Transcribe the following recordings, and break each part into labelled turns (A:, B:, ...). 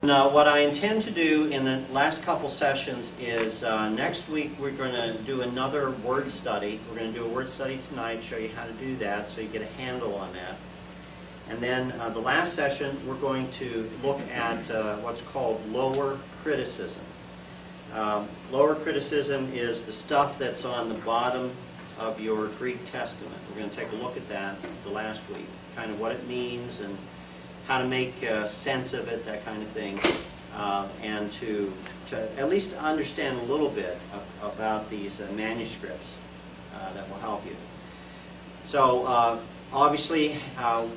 A: Now, what I intend to do in the last couple sessions is next week we're going to do another word study. We're going to do a word study tonight, show you how to do that so you get a handle on that. And then the last session we're going to look at what's called lower criticism. Lower criticism is the stuff that's on the bottom of your Greek Testament. We're going to take a look at that the last week, kind of what it means and how to make sense of it, that kind of thing, and to at least understand a little bit about these manuscripts that will help you. So obviously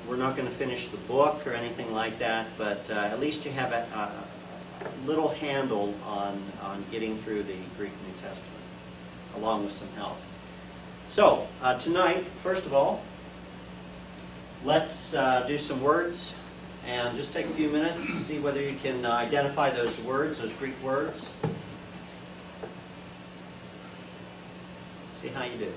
A: we're not going to finish the book or anything like that, but at least you have a little handle on getting through the Greek New Testament, along with some help. So tonight, first of all, let's do some words. And just take a few minutes to see whether you can identify those words, those Greek words. See how you do.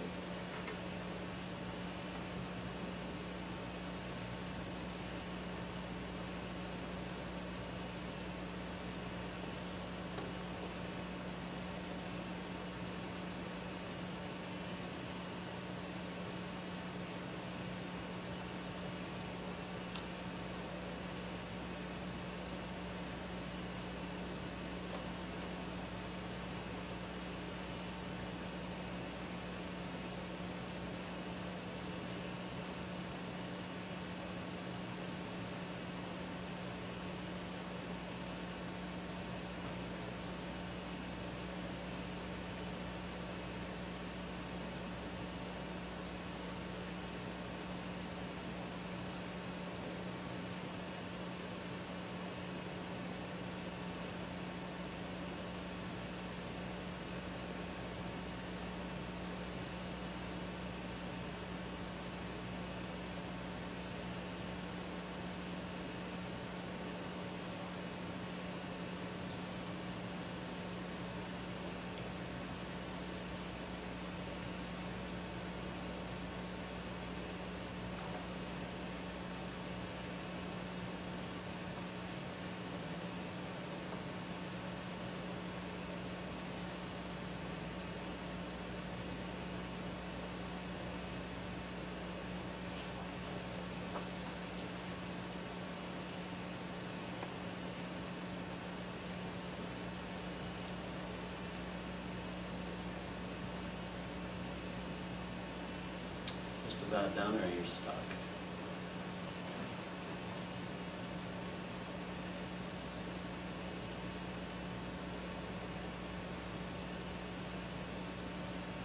A: About done, or you're stuck?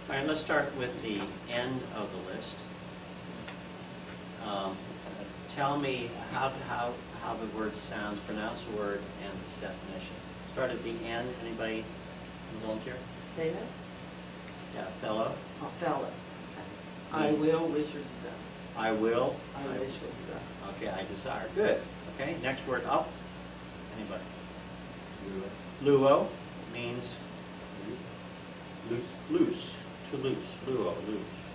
A: All right, let's start with the end of the list. Tell me how the word sounds, pronounce the word, and its definition. Start at the end. Anybody volunteer?
B: Fellow?
A: Yeah, fellow.
B: Oh, fellow. I will, wish, or desire.
A: I will.
B: I wish, or desire.
A: Okay, I desire. Good. Okay, next word up. Anybody? Luo means loose. To loose. Luo, loose.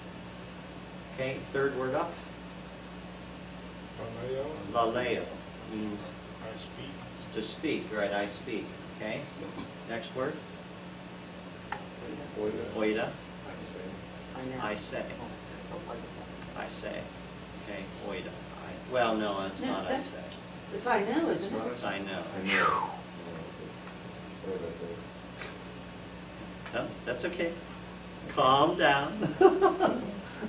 A: Okay, third word up. Laleo means
C: I speak.
A: it's to speak, right? I speak. Okay, next word. Oida.
C: I say.
A: I say. I say. Okay, oida. Well, no, it's not I say.
B: It's I know, isn't it?
A: It's I know.
C: I know. Sorry about that.
A: No, that's okay. Calm down.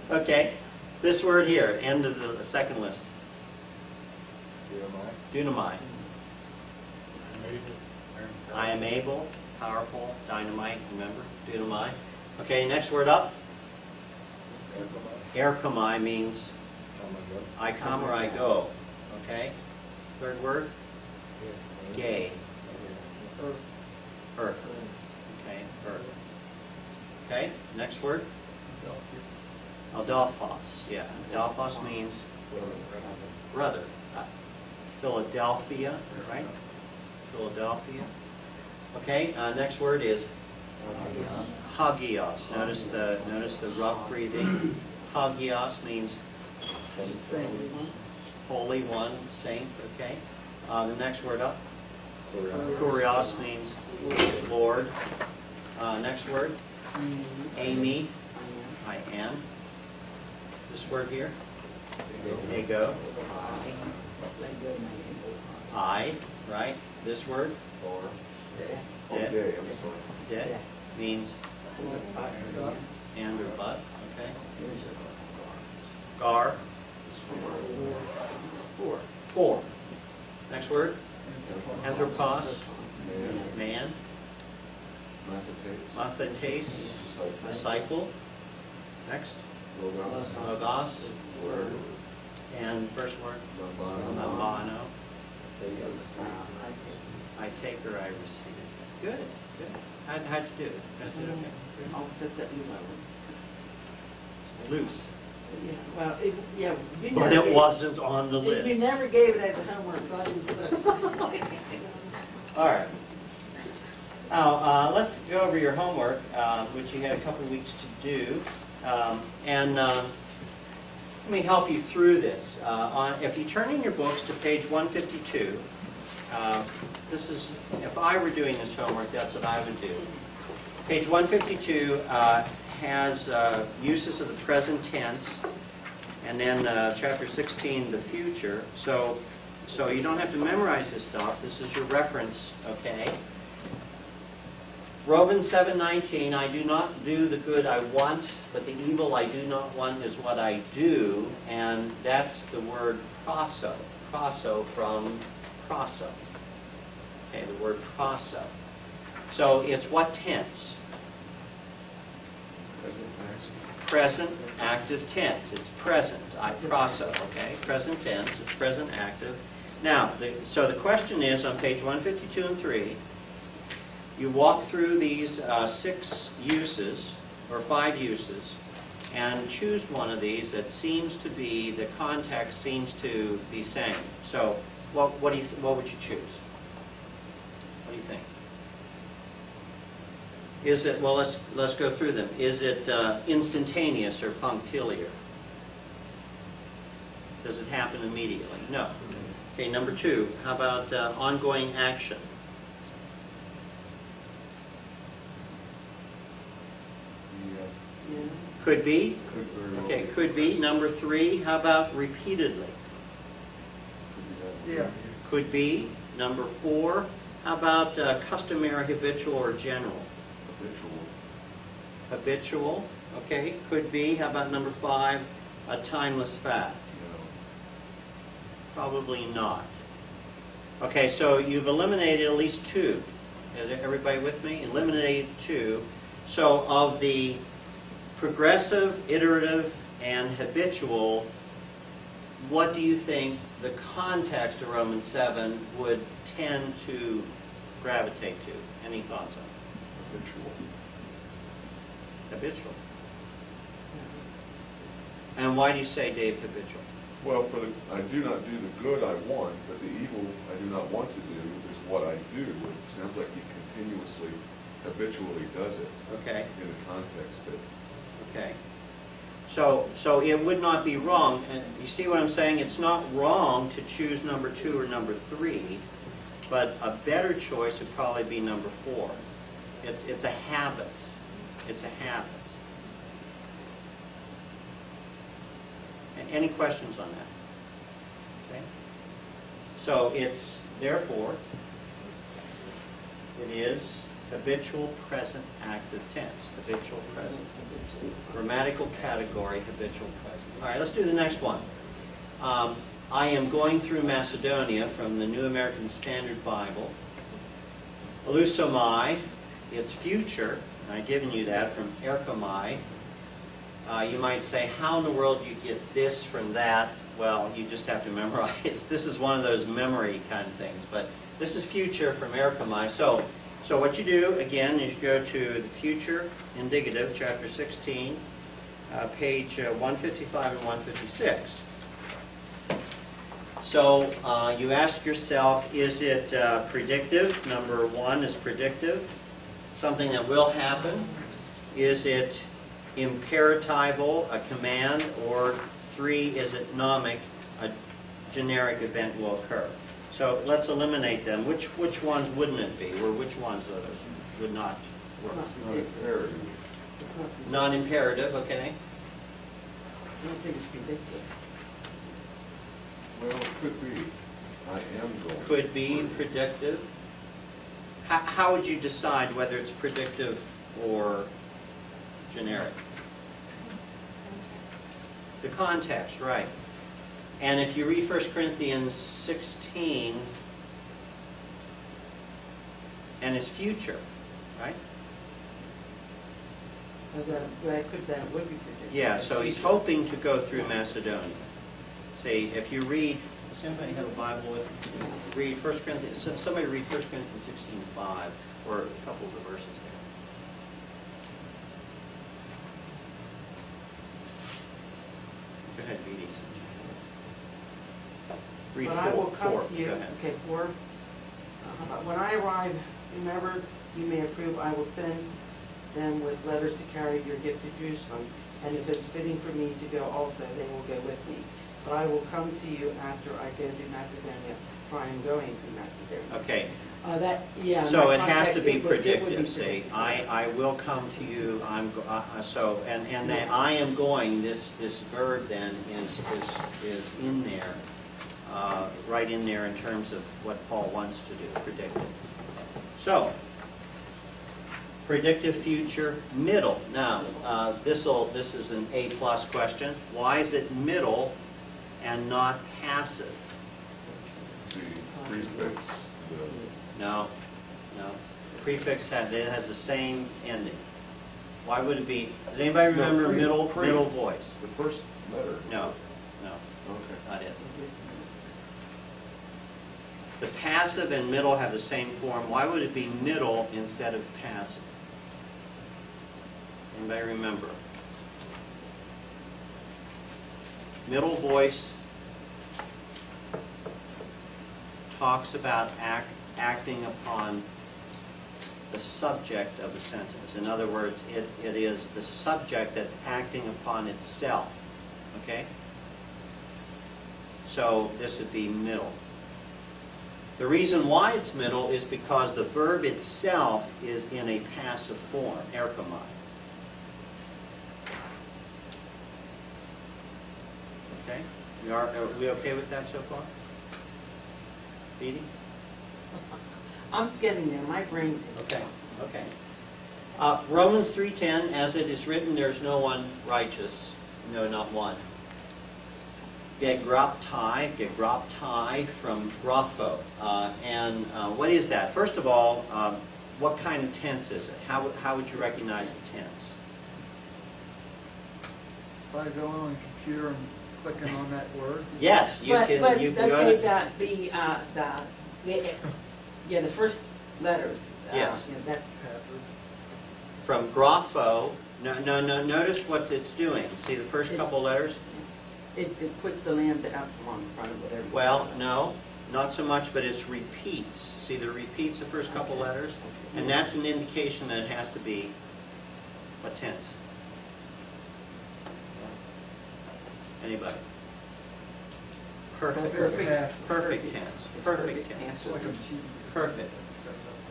A: Okay, this word here, end of the second list. Dunamai. I am able, powerful, dynamite, remember? Dunamai. Okay, next word up. Erkomai means I come or I go. Okay? Third word? Gay. Earth. Okay, earth. Okay, next word? Adelphos. Yeah, Adelphos means brother. Philadelphia, right? Philadelphia. Okay, next word is hagios. Notice the rough breathing. Hagios means holy one, saint. Okay. The next word up. Kurios means Lord. Next word, Amy, I-N. This word here, ego. I, right? This word,
C: Okay, I'm sorry.
A: de, means and or but, okay? Gar, for. Next word, anthropos, man. Mathetes, disciple. Next, logos, word. And first word, lambano. I take or I receive. Good, good. How'd you do it? How'd you do it? Okay.
B: I'll set that below.
A: Loose.
B: Yeah, well, yeah. you
A: But
B: never
A: it
B: gave-
A: wasn't on the list.
B: You never gave it as a homework, so I didn't study.
A: All right. Now, let's go over your homework, which you had a couple weeks to do. Let me help you through this. If you turn in your books to page 152, this is, if I were doing this homework, that's what I would do. Page 152 has uses of the present tense, and then chapter 16, the future. So you don't have to memorize this stuff. This is your reference, okay? Romans 7:19, I do not do the good I want, but the evil I do not want is what I do. And that's the word proso. Proso from proso. Okay, the word proso. So it's what tense? Present active tense. It's present. Proso, okay? Present tense. It's present active. Now, so the question is on page 152 and 3, you walk through these 6 uses, or 5 uses, and choose one of these that seems to be, the context seems to be saying. So, what would you choose? What do you think? Is it, well, let's go through them. Is it instantaneous or punctiliar? Does it happen immediately? No. Okay, number 2, how about ongoing action? Could be. Okay, could be. Number 3, how about repeatedly?
C: Yeah.
A: Could be. Number 4, how about customary, habitual, or general? Habitual, okay, could be. How about number 5, a timeless fact? Probably not. Okay, so you've eliminated at least 2. Is everybody with me? Eliminated 2. So of the progressive, iterative, and habitual, what do you think the context of Romans 7 would tend to gravitate to? Any thoughts on it? Habitual. And why do you say, Dave, habitual?
D: Well, I do not do the good I want, but the evil I do not want to do is what I do. It sounds like he continuously, habitually does it.
A: Okay.
D: In the context that.
A: Okay. So it would not be wrong, and you see what I'm saying? It's not wrong to choose number 2 or number 3, but a better choice would probably be number 4. It's a habit. It's a habit. Any questions on that? Okay. So it's, therefore, it is habitual present active tense. Habitual present. Grammatical category, habitual present. All right, let's do the next one. I am going through Macedonia from the New American Standard Bible. Elusomai, it's future. I've given you that from erchomai. You might say, how in the world do you get this from that? Well, you just have to memorize. This is one of those memory kind of things. But this is future from erchomai. So what you do, again, is you go to the future indicative, chapter 16, page 155 and 156. So you ask yourself, is it predictive? Number 1 is predictive, something that will happen. Is it imperatival, a command? Or 3, is it nomic, a generic event will occur? So let's eliminate them. Which ones wouldn't it be, or which ones of those would not work?
B: It's
D: Not imperative.
B: It's not.
A: Non-imperative, okay?
B: I don't think it's predictive.
D: Well, it could be. I am going.
A: Could be predictive. How would you decide whether it's predictive or generic? The context, right. And if you read 1 Corinthians 16, and it's future, right?
B: That would be predictive.
A: Yeah, so he's hoping to go through Macedonia. See, if you read, does anybody have a Bible with them? Read 1 Corinthians, somebody read 1 Corinthians 16:5, or a couple of the verses there. Go ahead, Edie. Read
B: But I will come
A: four.
B: to you,
A: Go ahead.
B: okay, 4. When I arrive, remember, you may approve, I will send them with letters to carry your gift to Jerusalem. And if it's fitting for me to go also, they will go with me. But I will come to you after I go to Macedonia, for I am going to Macedonia.
A: Okay,
B: Yeah.
A: so
B: in
A: it
B: that
A: has to
B: context,
A: be
B: it would be
A: predictive, see.
B: predictive.
A: I will come to you, so, and the I am going, this verb then is in there, right in there in terms of what Paul wants to do, predictive. So, predictive future, middle. Now, this is an A+ question. Why is it middle and not passive?
D: The prefix,
A: No. The prefix has the same ending. Why would it be? Does anybody remember
D: pre-
A: middle
D: pre-
A: voice?
D: the first letter.
A: No,
D: Okay.
A: not it. The passive and middle have the same form. Why would it be middle instead of passive? Anybody remember? Middle voice talks about acting upon the subject of the sentence. In other words, it is the subject that's acting upon itself. Okay? So this would be middle. The reason why it's middle is because the verb itself is in a passive form, erchomai. Okay? Are we okay with that so far? Edie?
B: I'm getting there, my brain is.
A: Okay, okay. Romans 3:10, as it is written, there is no one righteous, no, not one. Gegraptai from grapho. And what is that? First of all, what kind of tense is it? How would you recognize the tense?
E: If I go on the computer and clicking on that word,
A: Yes, you
B: But,
A: can. You can go
B: okay,
A: to,
B: the first letters.
A: Yes.
B: That,
E: passive.
A: from grapho. No. Notice what it's doing. See the first couple letters?
B: it puts the lambda epsilon in front of whatever.
A: Well, no, not so much, but it's repeats. See the repeats the first couple letters? And that's an indication that it has to be what tense? Anybody? Perfect. Perfect tense. Perfect tense.
E: It's like a cheese.
A: Perfect.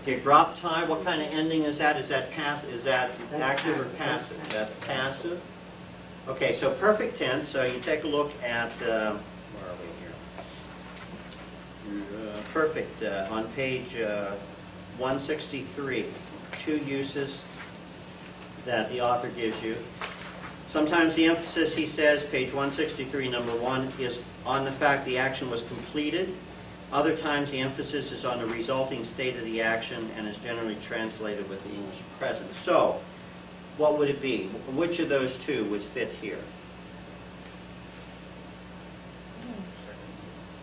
A: Okay, graptai, what kind of ending is that? Is that
B: That's
A: active or
B: passive.
A: passive? That's passive. Okay, so perfect tense, so you take a look at, where are we here? Perfect, on page 163, 2 uses that the author gives you. Sometimes the emphasis, he says, page 163, number 1, is on the fact the action was completed. Other times the emphasis is on the resulting state of the action and is generally translated with the English present. So, what would it be? Which of those two would fit here?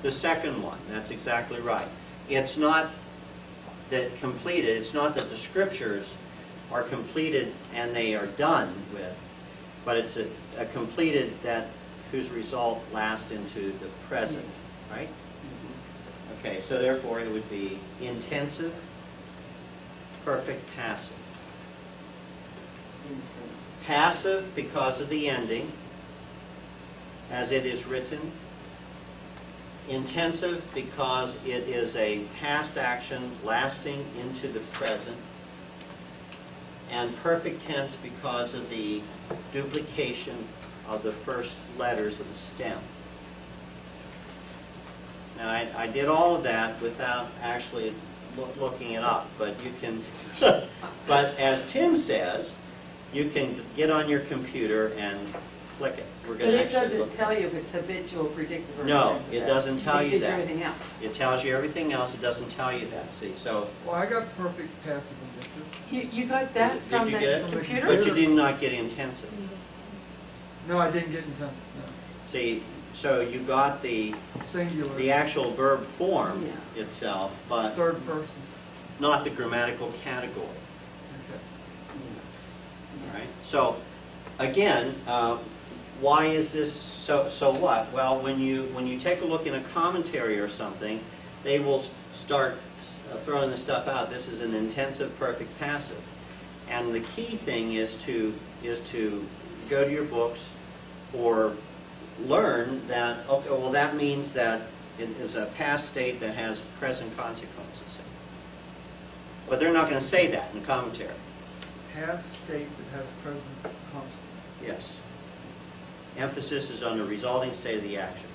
A: The second one, that's exactly right. It's not that completed, it's not that the scriptures are completed and they are done with, but it's a completed that whose result lasts into the present, right? Okay, so therefore it would be intensive, perfect, passive. Passive because of the ending, as it is written. Intensive because it is a past action lasting into the present. And perfect tense because of the duplication of the first letters of the stem. Now, I did all of that without actually looking it up, but you can, but as Tim says, you can get on your computer and click it. We're
B: But
A: going to
B: it
A: actually
B: doesn't
A: look.
B: tell you if it's habitual, predictive, or
A: No,
B: intensive.
A: it doesn't tell you
B: It gives
A: that.
B: everything else.
A: It tells you everything else, it doesn't tell you that, see, so,
E: Well, I got perfect passive indicative.
B: You got that
A: Did
B: from
A: you
B: the
A: get it?
B: computer?
A: but you did not get intensive.
E: No, I didn't get intensive,
A: See, so you got the
E: no. Singular.
A: actual verb form
B: Yeah.
A: itself, but
E: Third person.
A: not the grammatical category.
E: Okay.
A: All right. So, again, why is this so what? Well, when you take a look in a commentary or something, they will start throwing the stuff out. This is an intensive perfect passive, and the key thing is to go to your books or learn that. Okay, well, that means that it is a past state that has present consequences. But they're not going to say that in the commentary.
E: Past state that has present consequence.
A: Yes. Emphasis is on the resulting state of the action.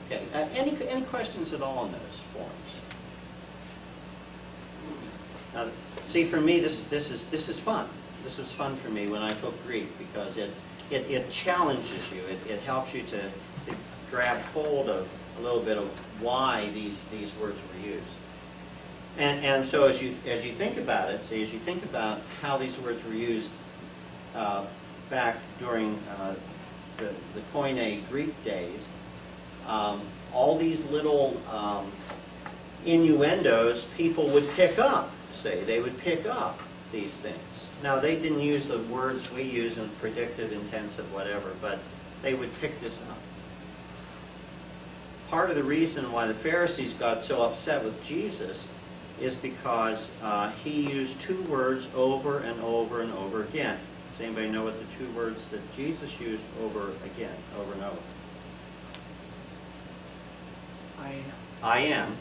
A: Okay. Any questions at all on those forms? Now, see, for me, this is fun. This was fun for me when I took Greek because it challenges you. It helps you to grab hold of a little bit of why these words were used. And so as you think about it, see, as you think about how these words were used back during the Koine Greek days, all these little innuendos people would pick up, say. They would pick up these things. Now, they didn't use the words we use in predictive, intensive, whatever, but they would pick this up. Part of the reason why the Pharisees got so upset with Jesus is because he used two words over and over and over again. Does anybody know what the two words that Jesus used over and over? I am.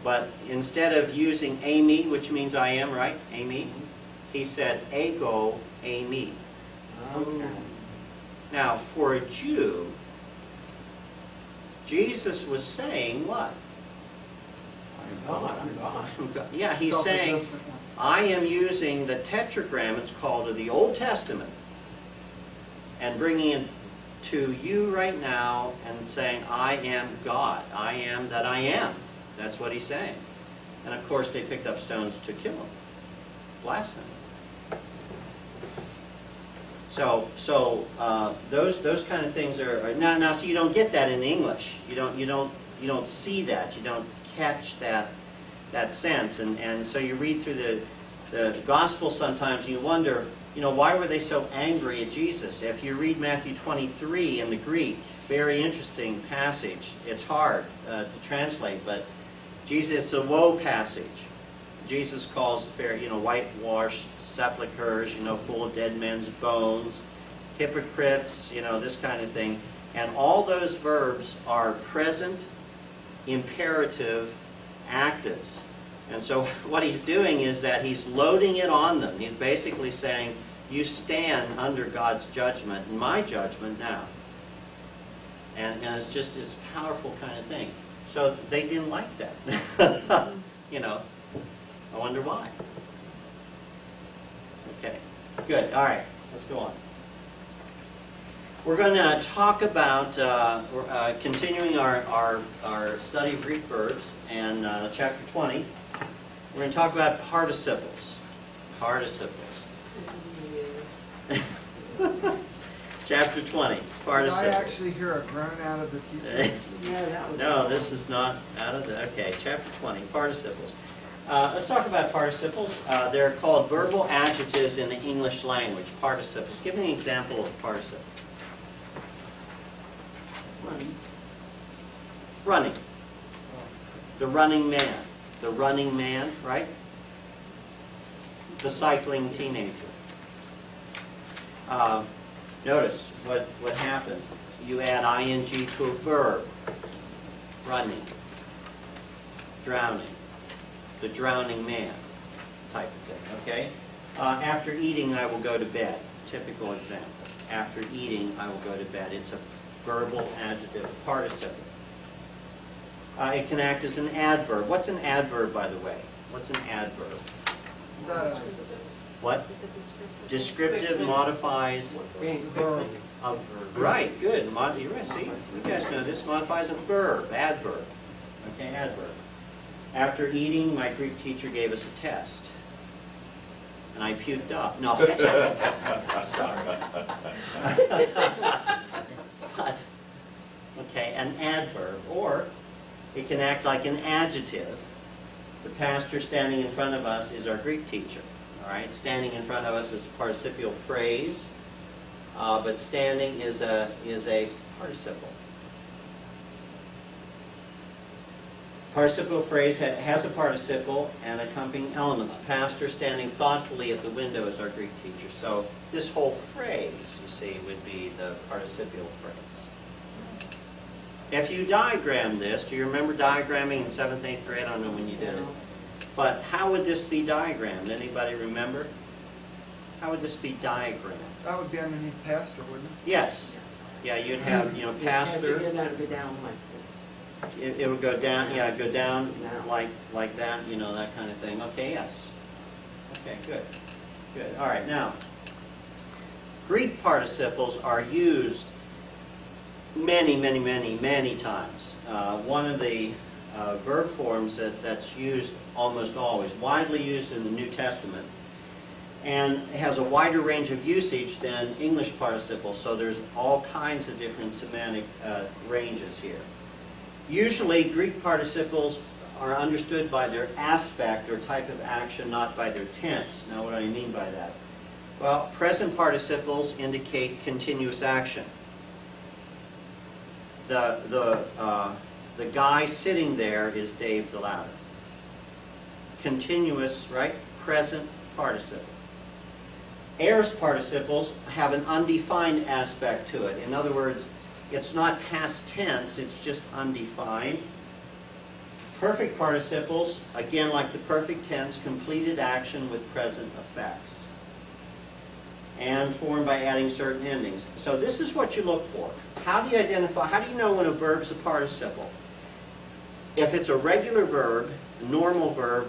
A: But instead of using eimi, which means I am, right? Eimi, he said ego eimi.
B: Okay.
A: Now, for a Jew, Jesus was saying what?
B: I'm God.
A: Yeah, he's saying,
E: Self-adjustment one.
A: I am using the tetragram, it's called, of the Old Testament, and bringing it to you right now and saying, I am God. I am that I am. That's what he's saying. And of course, they picked up stones to kill him. Blasphemy. So those kind of things are now. See, you don't get that in English. You don't see that. You don't catch that sense. And so you read through the Gospel sometimes, and you wonder, why were they so angry at Jesus? If you read Matthew 23 in the Greek, very interesting passage. It's hard to translate, but Jesus, it's a woe passage. Jesus calls the fair, whitewashed sepulchres, full of dead men's bones, hypocrites, this kind of thing. And all those verbs are present, imperative, actives. And so what he's doing is that he's loading it on them. He's basically saying, you stand under God's judgment and my judgment now. And it's just this powerful kind of thing. So they didn't like that. I wonder why. Okay, good. All right, let's go on. We're going to talk about continuing our study of Greek verbs and chapter 20. We're going to talk about participles. Participles. Chapter 20, participles.
E: Did I actually hear a groan out of the teacher?
B: Yeah, that was.
A: No, this is not out of the... Okay, chapter 20, participles. Let's talk about participles. They're called verbal adjectives in the English language, participles. Give me an example of a participle.
B: Running.
A: Running. The running man. The running man, right? The cycling teenager. Notice what happens. You add ing to a verb. running, drowning, the drowning man type of thing, okay? After eating, I will go to bed. Typical example. After eating, I will go to bed. It's a verbal adjective, a participle. It can act as an adverb. What's an adverb, by the way? What's an adverb?
E: It's not a
A: What? Descriptive modifies
B: Being
E: verb.
A: a verb. Right, good. You're right, see? You guys know this. Modifies a verb, adverb. Okay, adverb. After eating, my Greek teacher gave us a test. And I puked up. No, sorry. But, okay, an adverb. Or it can act like an adjective. The pastor standing in front of us is our Greek teacher. All right, standing in front of us is a participial phrase, but standing is a participle. Participial phrase has a participle and accompanying elements. Pastor standing thoughtfully at the window is our Greek teacher. So this whole phrase, you see, would be the participial phrase. If you diagram this, do you remember diagramming in 7th, 8th grade? I don't know when you did it. But how would this be diagrammed? Anybody remember? How would this be diagrammed?
E: That would be underneath pastor, wouldn't it?
A: Yes. Yeah, you'd have, pastor.
B: You're not go down like
A: It would go down, yeah, go down
B: No.
A: like that, that kind of thing. Okay, yes. Okay, good. Good. All right, now, Greek participles are used many times. One of the verb forms that's used almost always, widely used in the New Testament, and has a wider range of usage than English participles, so there's all kinds of different semantic ranges here. Usually, Greek participles are understood by their aspect or type of action, not by their tense. Now, what do I mean by that? Well, present participles indicate continuous action. The guy sitting there is Dave DeLauder. Continuous, right? Present participle. Aorist participles have an undefined aspect to it. In other words, it's not past tense, it's just undefined. Perfect participles, again like the perfect tense, completed action with present effects. And formed by adding certain endings. So this is what you look for. How do you identify, how do you know when a verb's a participle? If it's a regular verb, a normal verb,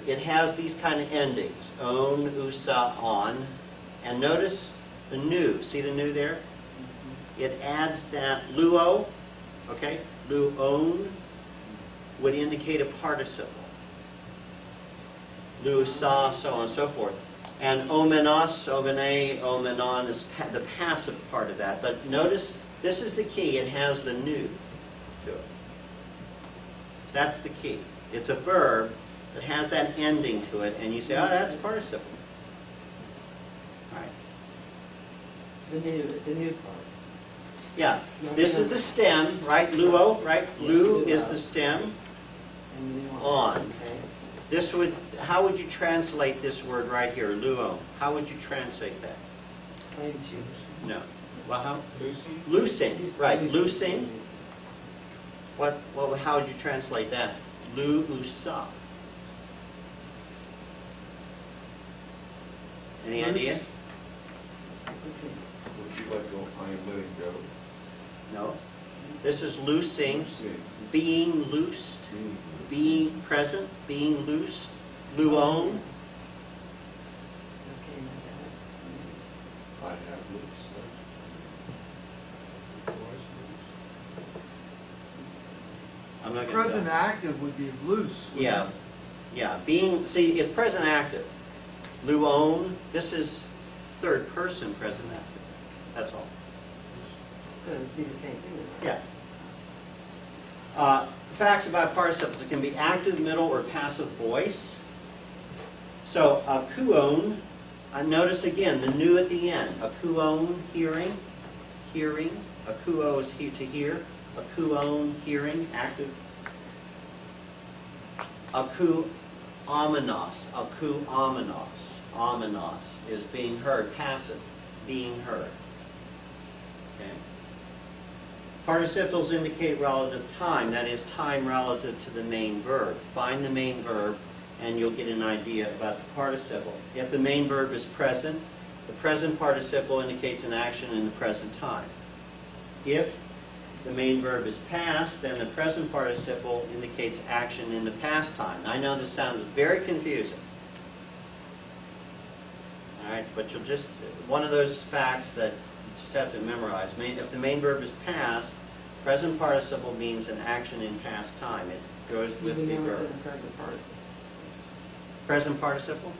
A: it has these kind of endings. On, usa, on. And notice the nu. See the nu there? It adds that luo, okay? Luon would indicate a participle. Lusa, so on and so forth. And omenos, omene, omenon is the passive part of that. But notice, this is the key. It has the nu to it. That's the key. It's a verb that has that ending to it, and you say, oh, that's a participle. All right.
B: the new part.
A: Yeah, this is the stem, right? Luo, right? Lu is the stem.
B: And new
A: On.
B: Okay.
A: This would, how would you translate this word right here, luo? How would you translate that?
B: Claim choose.
A: No. Well, how?
C: Lucy?
A: Loosing, right? Loosing. How would you translate that? Lu-usa. Any idea?
D: Would you let go, I am letting go?
A: No. This is loosing,
D: See.
A: being loosed, being present, being loosed. Luon.
B: Okay,
D: I have loose.
A: I'm not going to.
E: Present active would be loose. wouldn't
A: Yeah,
E: it?
A: yeah. Being, see, it's present active. Luon. This is third person present active. That's all.
B: so it'd be the same thing then, right?
A: Yeah. Facts about participles. It can be active, middle, or passive voice. So, akuon, notice again the nu at the end. Akuon, hearing, hearing. Akuo is to hear. Akuon, hearing, active. Aku omenos, omenos is being heard, passive, being heard. Okay. Participles indicate relative time, that is, time relative to the main verb. Find the main verb, and you'll get an idea about the participle. If the main verb is present, the present participle indicates an action in the present time. If the main verb is past, then the present participle indicates action in the past time. I know this sounds very confusing. All right, but you'll just, one of those facts that you just have to memorize. If the main verb is past, present participle means an action in past time. It goes with
B: Even
A: the
B: though it's in
A: verb.
B: the present participle.
A: Present participle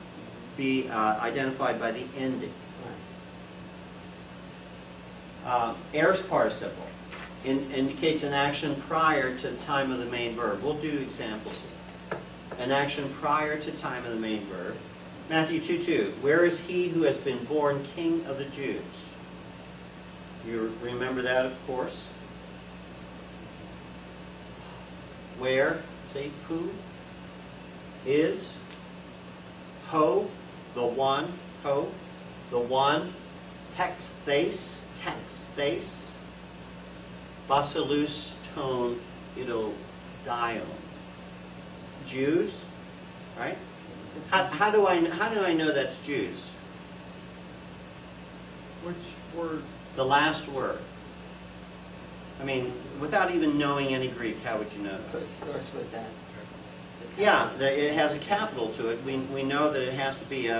A: be identified by the ending.
B: Right.
A: Aorist participle indicates an action prior to the time of the main verb. We'll do examples here. An action prior to time of the main verb. Matthew 2:2. Where is he who has been born King of the Jews? You remember that, of course. Where, say, who, is, ho, the one, ho, the one, texthes, basilus ton idodion. Jews, right? How do I know that's Jews?
E: Which word?
A: The last word. I mean, without even knowing any Greek, how would you know that?
B: What starts with that?
A: Yeah, it has a capital to it. We know that it has to be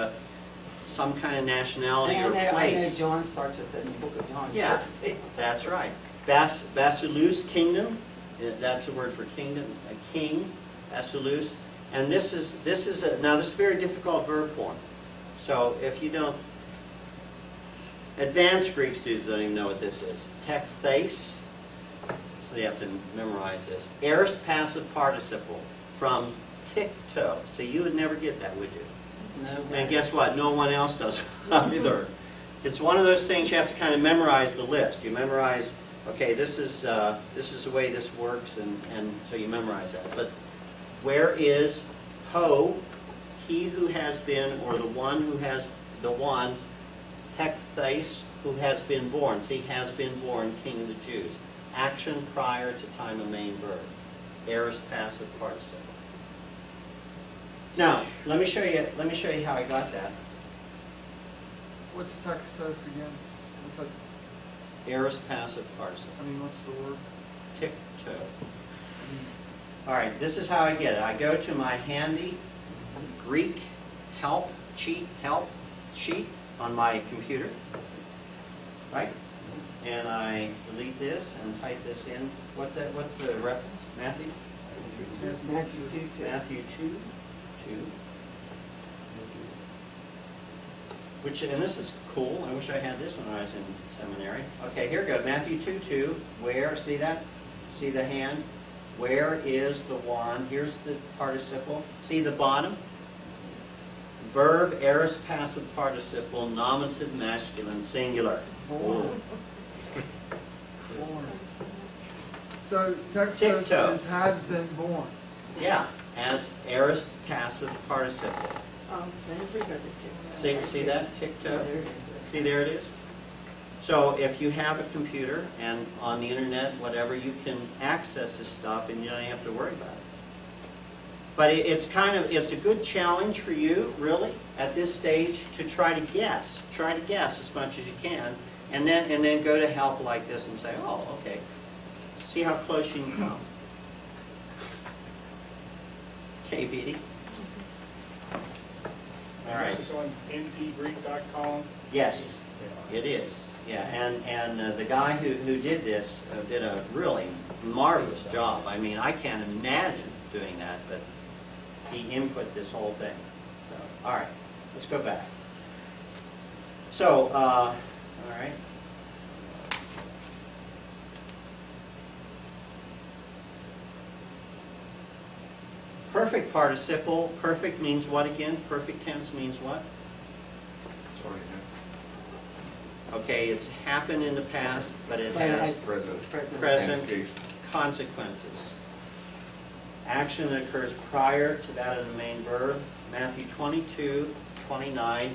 A: some kind of nationality or
B: I know
A: place.
B: John starts with it in the book of John.
A: Yeah,
B: starts with it.
A: that's right. Basilus, kingdom. That's a word for kingdom. A king, basilus. And this is now this is a very difficult verb form. So if you don't, advanced Greek students don't even know what this is. Texthes. So you have to memorize this. Aorist passive participle from ticto. So you would never get that, would you?
B: No.
A: And guess what? No one else does either. It's one of those things you have to kind of memorize the list. You memorize, okay, this is the way this works, and so you memorize that. But where is ho, he who has been, or the one who has, the one, tekthais, who has been born. See, has been born, King of the Jews. Action prior to time of main verb. Aorist passive participle. Now, let me show you how I got that.
E: What's textos again? What's that?
A: Aorist passive participle.
E: I mean, what's the word?
A: Tic-toe. All right, this is how I get it. I go to my handy Greek help sheet on my computer, right? And I delete this and type this in. What's that? What's the reference? Matthew?
B: Matthew 2:2.
A: Matthew 2. Which, and this is cool. I wish I had this when I was in seminary. Okay, here we go. Matthew 2:2. Where? See that? See the hand? Where is the one? Here's the participle. See the bottom? Verb, aorist passive participle, nominative masculine, singular.
E: Born. So textos
A: Tic-toe.
E: is has been born.
A: Yeah, as aorist passive participle.
B: Never got the tick.
A: See that? Tic-toe?
B: There it is.
A: See, there it is. So if you have a computer and on the internet, whatever, you can access this stuff and you don't have to worry about it. But it's a good challenge for you, really, at this stage, to try to guess as much as you can, and then go to help like this and say, oh, okay, see how close you can come. Okay, Beatty? All right.
C: This is on mpgreek.com?
A: Yes, it is. Yeah, and the guy who did this did a really marvelous job. I mean, I can't imagine doing that, but he input this whole thing. So, all right, let's go back. So, all right. Perfect participle. Perfect means what again? Perfect tense means what?
D: Sorry,
A: Okay, it's happened in the past, but it has present
D: Application.
A: consequences. Action that occurs prior to that of the main verb. Matthew 22:29.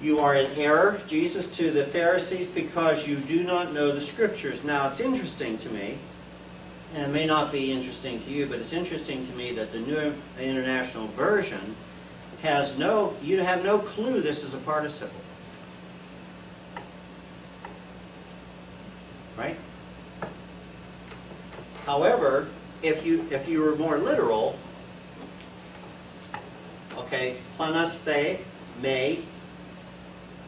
A: You are in error, Jesus to the Pharisees, because you do not know the Scriptures. Now, it's interesting to me, and it may not be interesting to you, but it's interesting to me that the New International Version has you have no clue this is a participle. Right? However, if you were more literal, okay, planaste, may,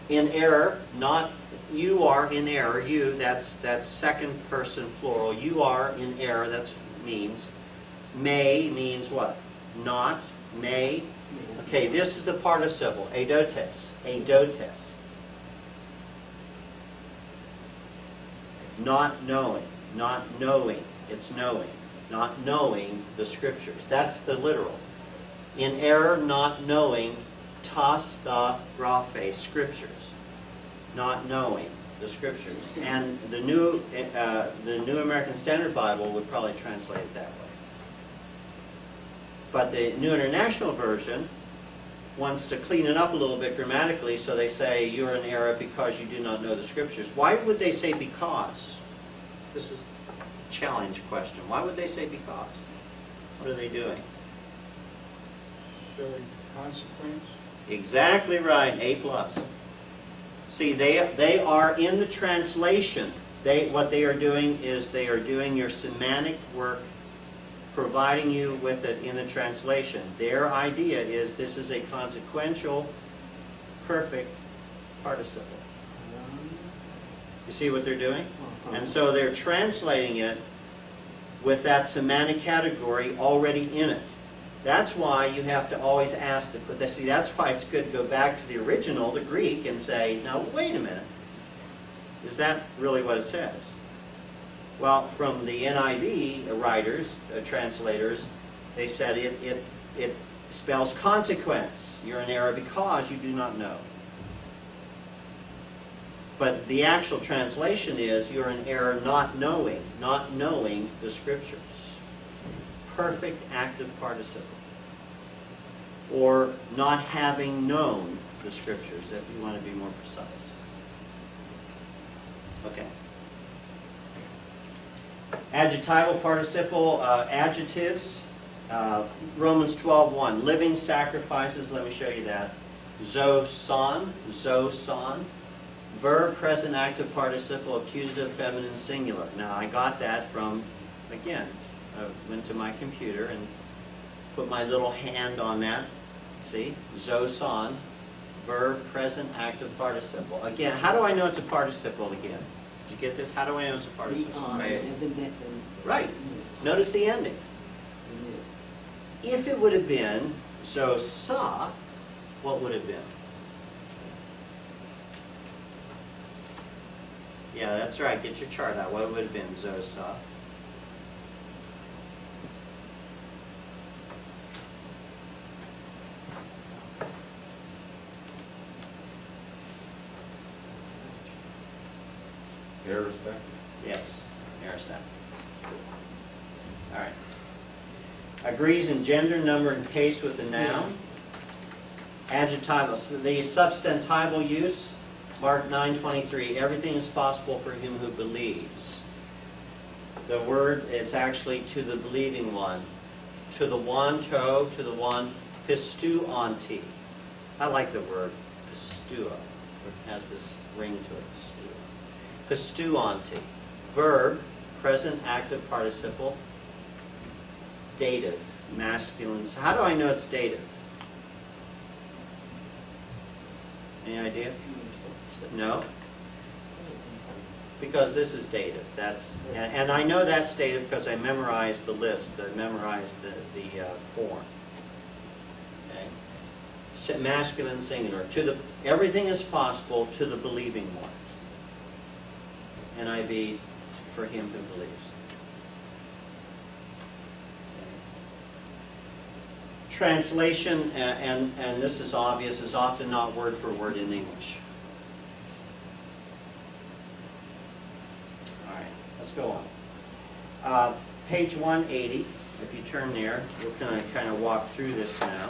A: in error, not you are in error, you, that's second person plural, you are in error, that means. May means what? Not, may. Okay, this is the participle, eidotes, eidotes. Not knowing, it's knowing, not knowing the Scriptures. That's the literal. In error, not knowing, tas the graphe, Scriptures. Not knowing the Scriptures. And the New American Standard Bible would probably translate it that way. But the New International Version wants to clean it up a little bit grammatically, so they say you're in error because you do not know the Scriptures. Why would they say because? This is a challenge question. Why would they say because? What are they doing?
C: Showing consequence.
A: Exactly right, A+. See, they are in the translation. What they are doing is they are doing your semantic work, providing you with it in the translation. Their idea is this is a consequential, perfect participle. You see what they're doing? And so they're translating it with that semantic category already in it. That's why you have to always ask see, that's why it's good to go back to the original, the Greek, and say, now wait a minute. Is that really what it says? Well, from the NIV writers, translators, they said it spells consequence. You're in error because you do not know. But the actual translation is you're in error not knowing the Scriptures. Perfect active participle. Or not having known the Scriptures, if you want to be more precise. Okay. Adjectival participle, adjectives. Romans 12:1. Living sacrifices, let me show you that. Zoson. Verb, present active participle, accusative, feminine, singular. Now, I got that from, again, I went to my computer and put my little hand on that. See? Zoson. Verb, present active participle. Again, how do I know it's a participle again? Did you get this? How do I know it's a participle? Right. Notice the ending. If it would have been zosa, what would it have been? Yeah, that's right. Get your chart out. What would it have been? Zosa.
D: Aristak?
A: Yes, Aristak. All right. Agrees in gender, number, and case with the noun. Adjectival. So the substantival use. Mark 9:23. Everything is possible for him who believes. The word is actually to the believing one. To the one, to the one, pistuanti. I like the word pistua. It has this ring to it. Pistuanti. Verb, present active participle, dative, masculine. So how do I know it's dative? Any idea? No? Because this is dative. And I know that's dative because I memorized the list. I memorized the form. Okay? Masculine, singular. Everything is possible to the believing one. NIV, for him who believes. Okay. Translation, and this is obvious, is often not word for word in English. All right, let's go on. Page 180, if you turn there, we're going to kind of walk through this now.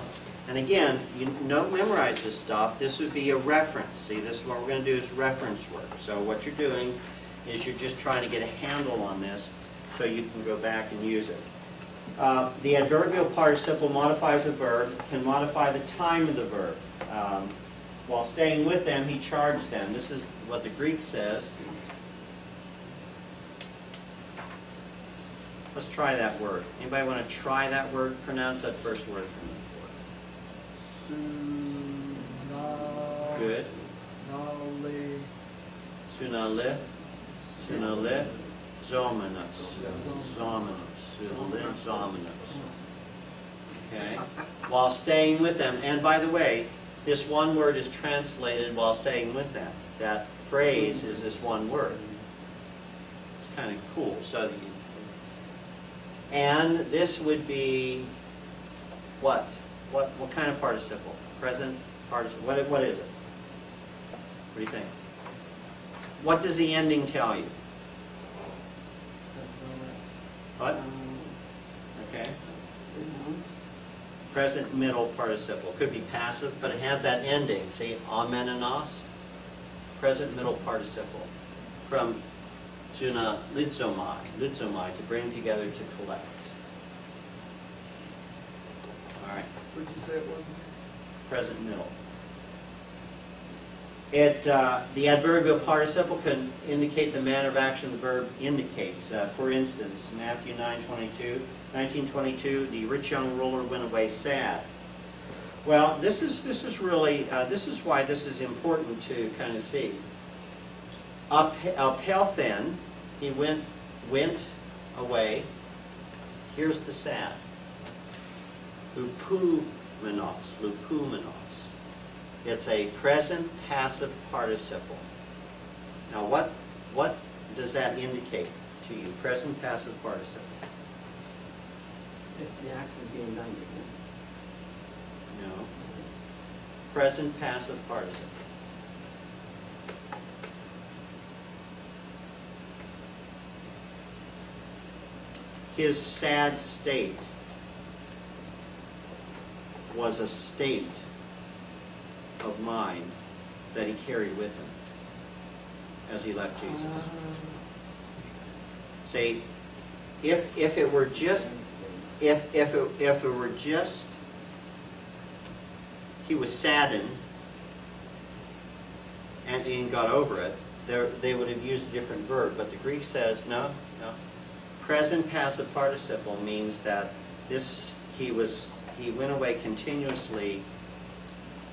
A: And again, you don't memorize this stuff. This would be a reference. See, this is what we're going to do is reference work. So what you're doing is you're just trying to get a handle on this so you can go back and use it. The adverbial participle modifies a verb, can modify the time of the verb. While staying with them, he charged them. This is what the Greek says. Let's try that word. Anybody want to try that word? Pronounce that first word for me. Good. Sunale. Sunale. Zomenos. Zomenos. Sunale. Zomenos. Okay. While staying with them. And by the way, this one word is translated while staying with them. That phrase is this one word. It's kind of cool. So, and this would be what? What kind of participle? Present participle. What is it? What do you think? What does the ending tell you? What? Okay. Present middle participle. Could be passive, but it has that ending. See, amenanos. Present middle participle. From tuna litzomai. Litzomai, to bring together, to collect. All right.
E: What did you say it was?
A: Present middle. The adverbial participle can indicate the manner of action the verb indicates. For instance, Matthew 19:22, the rich young ruler went away sad. Well, this is really this is why this is important to kind of see. Apelthen, he went away. Here's the sad. Lupumenos. It's a present passive participle. Now, what does that indicate to you? Present passive participle.
B: If the act is being done again.
A: No. Present passive participle. His sad state was a state of mind that he carried with him as he left Jesus. See, if it were just he was saddened and he got over it, they would have used a different verb. But the Greek says no. Present passive participle means that he went away continuously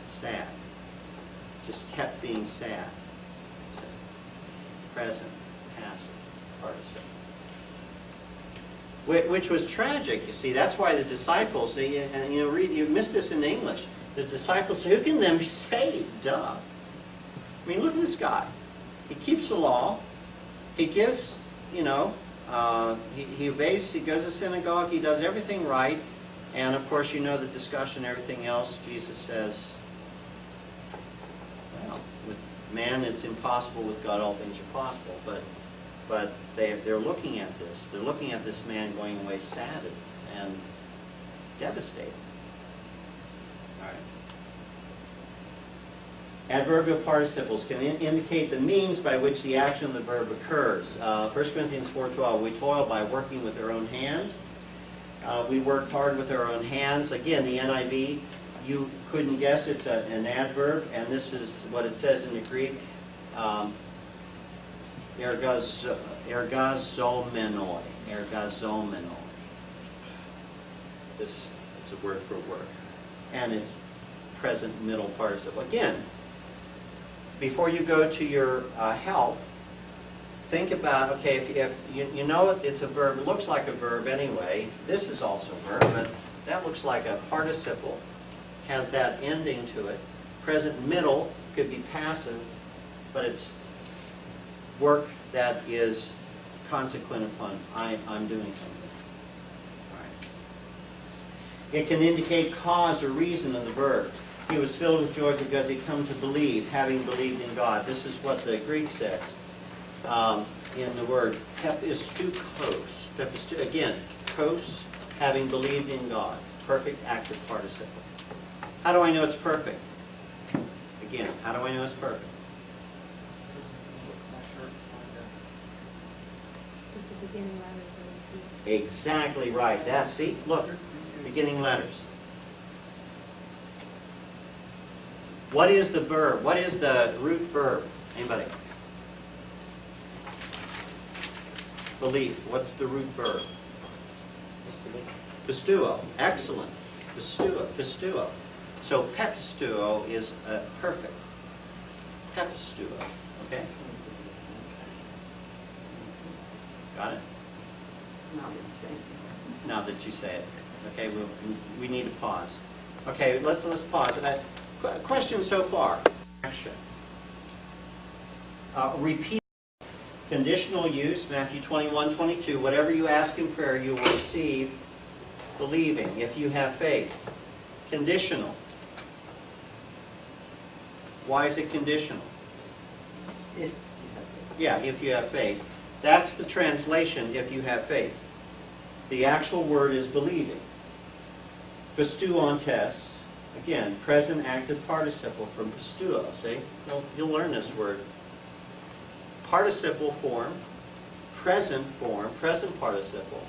A: sad. Just kept being sad. Present passive participle. Which was tragic, you see. That's why the disciples, and you missed this in English. The disciples say, who can then be saved? Duh. I mean, look at this guy. He keeps the law. He gives, he obeys, he goes to synagogue, he does everything right. And of course, you know the discussion, everything else. Jesus says, well, with man it's impossible, with God all things are possible. But they're looking at this. They're looking at this man going away sad and devastated. All right. Adverbial participles can indicate the means by which the action of the verb occurs. 1 Corinthians 4:12, we toil by working with our own hands. We work hard with our own hands. Again, the NIV, you couldn't guess it's an adverb, and this is what it says in the Greek. Ergazomenoi. Ergazomenoi. It's a word for work. And it's present middle participle. Again, before you go to your help, think about, okay, if you know it's a verb, it looks like a verb anyway. This is also a verb, but that looks like a participle. Has that ending to it. Present middle could be passive, but it's work that is consequent upon I'm doing something. All right. It can indicate cause or reason of the verb. He was filled with joy because he'd come to believe, having believed in God. This is what the Greek says in the word pepistukos. Again, kos, having believed in God. Perfect active participle. How do I know it's perfect? Again, how do I know it's perfect?
F: It's the beginning letters of the
A: Exactly right. That's, see, look, beginning letters. What is the verb? What is the root verb? Anybody? Belief. What's the root verb? Pistuo. Excellent. Pistuo. So pepstuo is perfect. Pepstuo. Okay? Got it?
B: Not what I'm saying.
A: Now that you say it. Okay, we need to pause. Okay, let's pause. Question so far. Action. Repeat. Conditional use, Matthew 21:22. Whatever you ask in prayer, you will receive, believing, if you have faith. Conditional. Why is it conditional?
B: If you have it.
A: Yeah, if you have faith. That's the translation, if you have faith. The actual word is believing. Pistuontes, again, present active participle from pistuo. See? You'll learn this word. Participle form, present participle.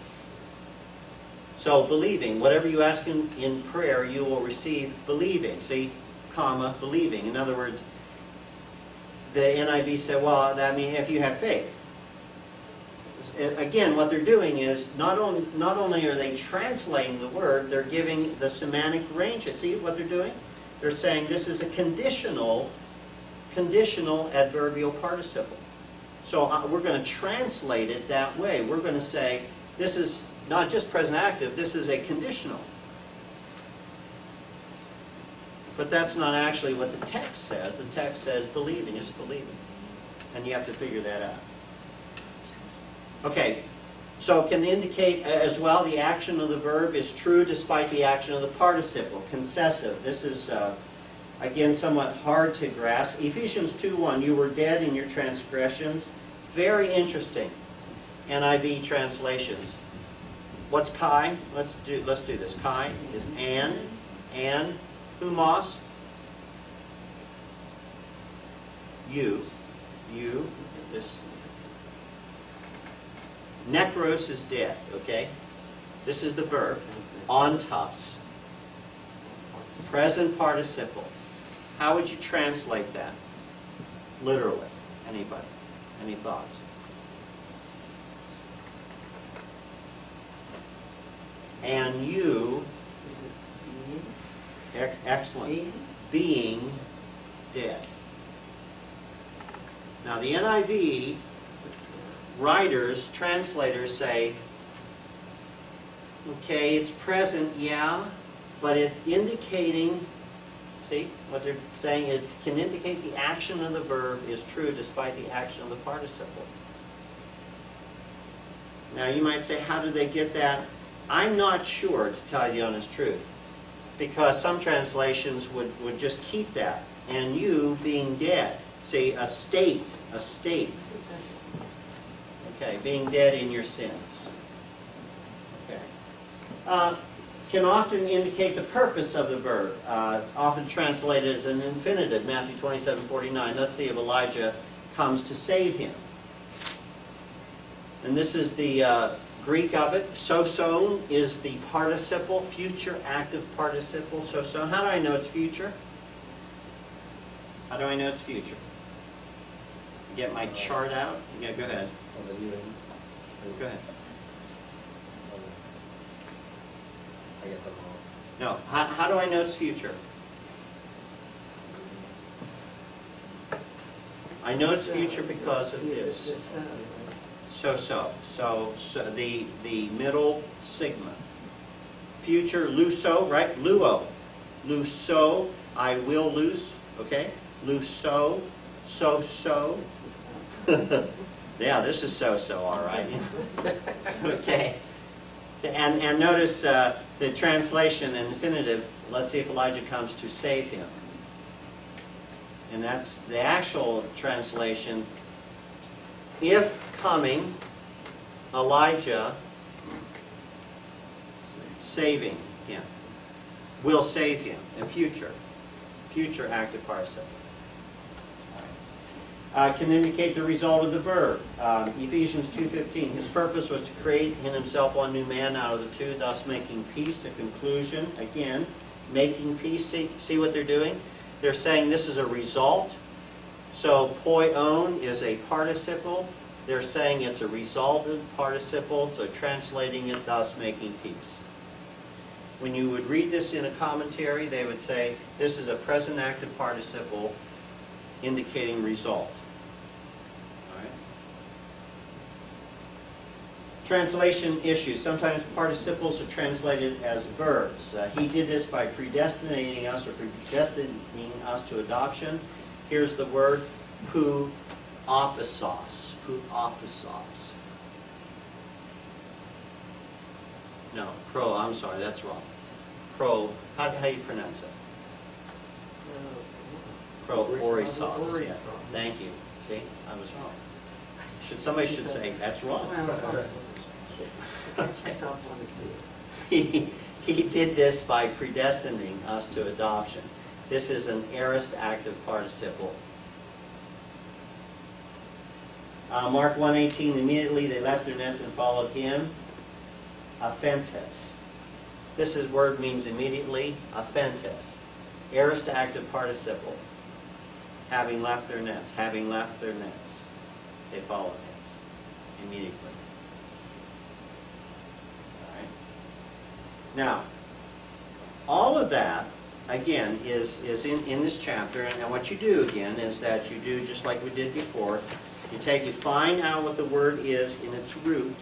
A: So believing, whatever you ask in prayer, you will receive believing. See, comma, believing. In other words, the NIV said, well, that means if you have faith. Again, what they're doing is not only are they translating the word, they're giving the semantic range. See what they're doing? They're saying this is a conditional adverbial participle. So we're going to translate it that way. We're going to say this is not just present active, this is a conditional. But that's not actually what the text says. The text says believing is believing. And you have to figure that out. Okay, so it can indicate as well the action of the verb is true despite the action of the participle, concessive. This is, again, somewhat hard to grasp. Ephesians 2:1, you were dead in your transgressions. Very interesting. NIV translations. What's Kai? Let's do this. Kai is and humos. You, this. Necros is dead, okay? This is the verb. Ontos. Present participle. How would you translate that? Literally. Anybody? Any thoughts? And you,
B: Is it being?
A: excellent, being dead. Now the NIV writers, translators say, okay, it's present, yeah, but it's indicating, see, what they're saying, it can indicate the action of the verb is true despite the action of the participle. Now you might say, how do they get that? I'm not sure, to tell you the honest truth, because some translations would just keep that, and you being dead. See, a state. Okay, being dead in your sins. Okay. Can often indicate the purpose of the verb, often translated as an infinitive, Matthew 27:49. Let's see if Elijah comes to save him. And this is the Greek of it. Soson is the participle, future active participle. Soson. How do I know it's future? How do I know it's future? Get my chart out? Yeah, go ahead. Go ahead.
G: I guess I'm wrong.
A: No, how do I know it's future? I know it's future because of this. So the middle sigma. Future, luso, right? Luo. Luso, I will lose, okay? Luso, so. Yeah, this is so, all right. Okay. And notice the translation in infinitive, let's see if Elijah comes to save him. And that's the actual translation. If coming, Elijah saving him. will save him, a future active participle. Can indicate the result of the verb. Ephesians 2:15, his purpose was to create in himself one new man out of the two, thus making peace. A conclusion, again, making peace. See what they're doing? They're saying this is a result. So poion is a participle. They're saying it's a resultant participle, so translating it, thus making peace. When you would read this in a commentary, they would say this is a present active participle indicating result. All right. Translation issues. Sometimes participles are translated as verbs. He did this by predestinating us or predestining us to adoption. Here's the word hu opisos. Hu opisos. No, I'm sorry, that's wrong. How do you pronounce it? Orisos. Yeah. Thank you. See, I was wrong. Somebody should say, that's wrong.
B: Well, catch myself on it too.
A: He did this by predestining us to adoption. This is an aorist active participle. Mark 1:18, immediately they left their nets and followed him. Aphentes. This word means immediately. Aphentes. Aorist active participle. Having left their nets. Having left their nets. They followed him immediately. All right. Now, all of that, again, is in this chapter. And what you do, again, is that you do just like we did before. You find out what the word is in its root,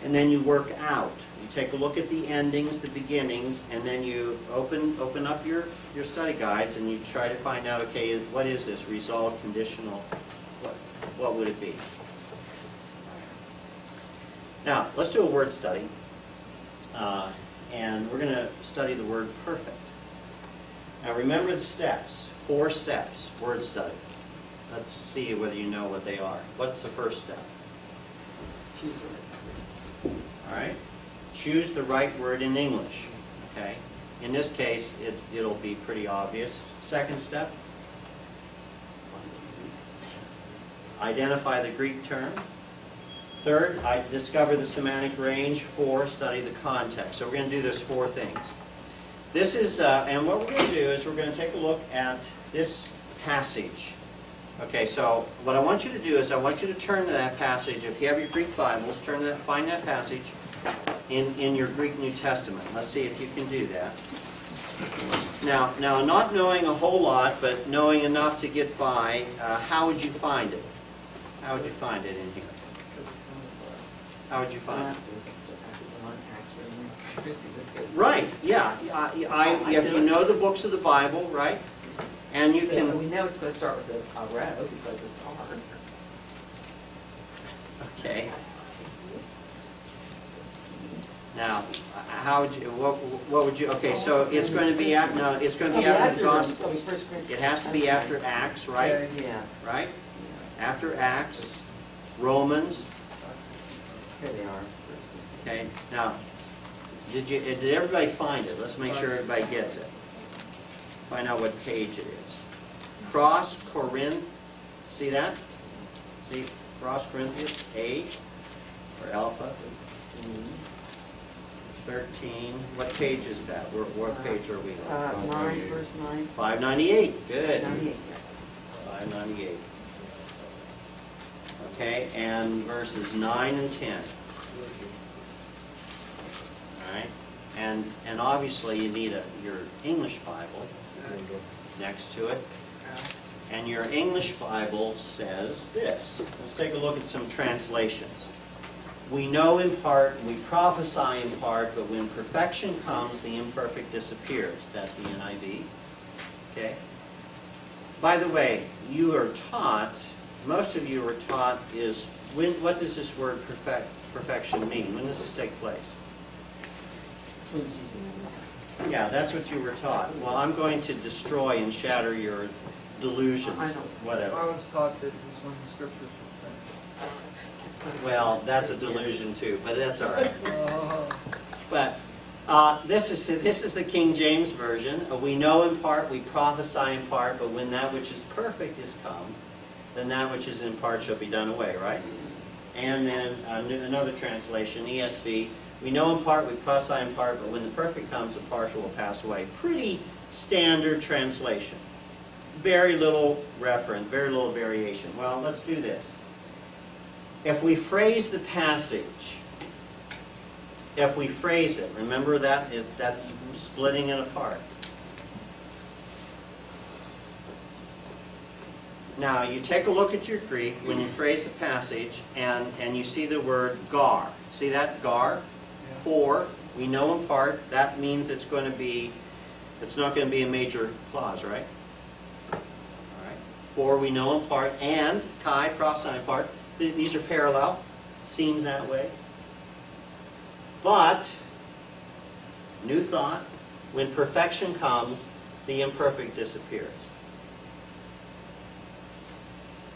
A: and then you work out. You take a look at the endings, the beginnings, and then you open up your study guides and you try to find out, okay, what is this? Result, conditional, what would it be? Now, let's do a word study. And we're going to study the word perfect. Now remember the steps, 4 steps, word study. Let's see whether you know what they are. What's the first step?
B: Choose the right.
A: All right. Choose the right word in English. Okay. In this case, it'll be pretty obvious. Second step. Identify the Greek term. Third, discover the semantic range. 4, study the context. So we're going to do those 4 things. This is, and what we're going to do is we're going to take a look at this passage. Okay, so what I want you to do is I want you to turn to that passage. If you have your Greek Bibles, find that passage in your Greek New Testament. Let's see if you can do that. Now, not knowing a whole lot, but knowing enough to get by, how would you find it? How would you find it in here? How would you find it? Right, yeah. If you know the books of the Bible, right? And you
B: So
A: can...
B: we know it's going to start with the row because it's hard.
A: Okay. Now, how would you, what would you, okay, so it's going to be, it's going to be after the Gospels. It has to be after Acts, right?
B: Yeah.
A: Right? After Acts, Romans.
B: Here they are.
A: Okay, now, did everybody find it? Let's make sure everybody gets it. Find out what page it is. Cross Corinth, see that? See, Cross Corinthians, A, or Alpha. 13. What page is that? What page are we on?
B: 9, verse 9.
A: 598. Good.
B: 98, yes.
A: 598. Okay, and verses 9 and 10. All right, and obviously you need your English Bible next to it. And your English Bible says this. Let's take a look at some translations. We know in part, we prophesy in part, but when perfection comes, the imperfect disappears. That's the NIV. Okay? By the way, you are taught, most of you are taught is, what does this word perfection mean? When does this take place? Yeah, that's what you were taught. Well, I'm going to destroy and shatter your delusions, whatever.
E: I was taught that it was when the scriptures were finished.
A: Well, that's a delusion too, but that's all right. But This is the King James Version. We know in part, we prophesy in part, but when that which is perfect is come, then that which is in part shall be done away, right? And then another translation, ESV. We know in part, we prophesy in part, but when the perfect comes, the partial will pass away. Pretty standard translation. Very little reference, very little variation. Well, let's do this. If we phrase the passage, if we phrase it, remember that that's splitting it apart. Now, you take a look at your Greek when you phrase the passage, and you see the word gar. See that, gar?
E: Yeah.
A: For, we know in part, that means it's going to be, it's not going to be a major clause, right? All right. For, we know in part, and, kai, prophesy in part. These are parallel. Seems that way. But, new thought, when perfection comes, the imperfect disappears.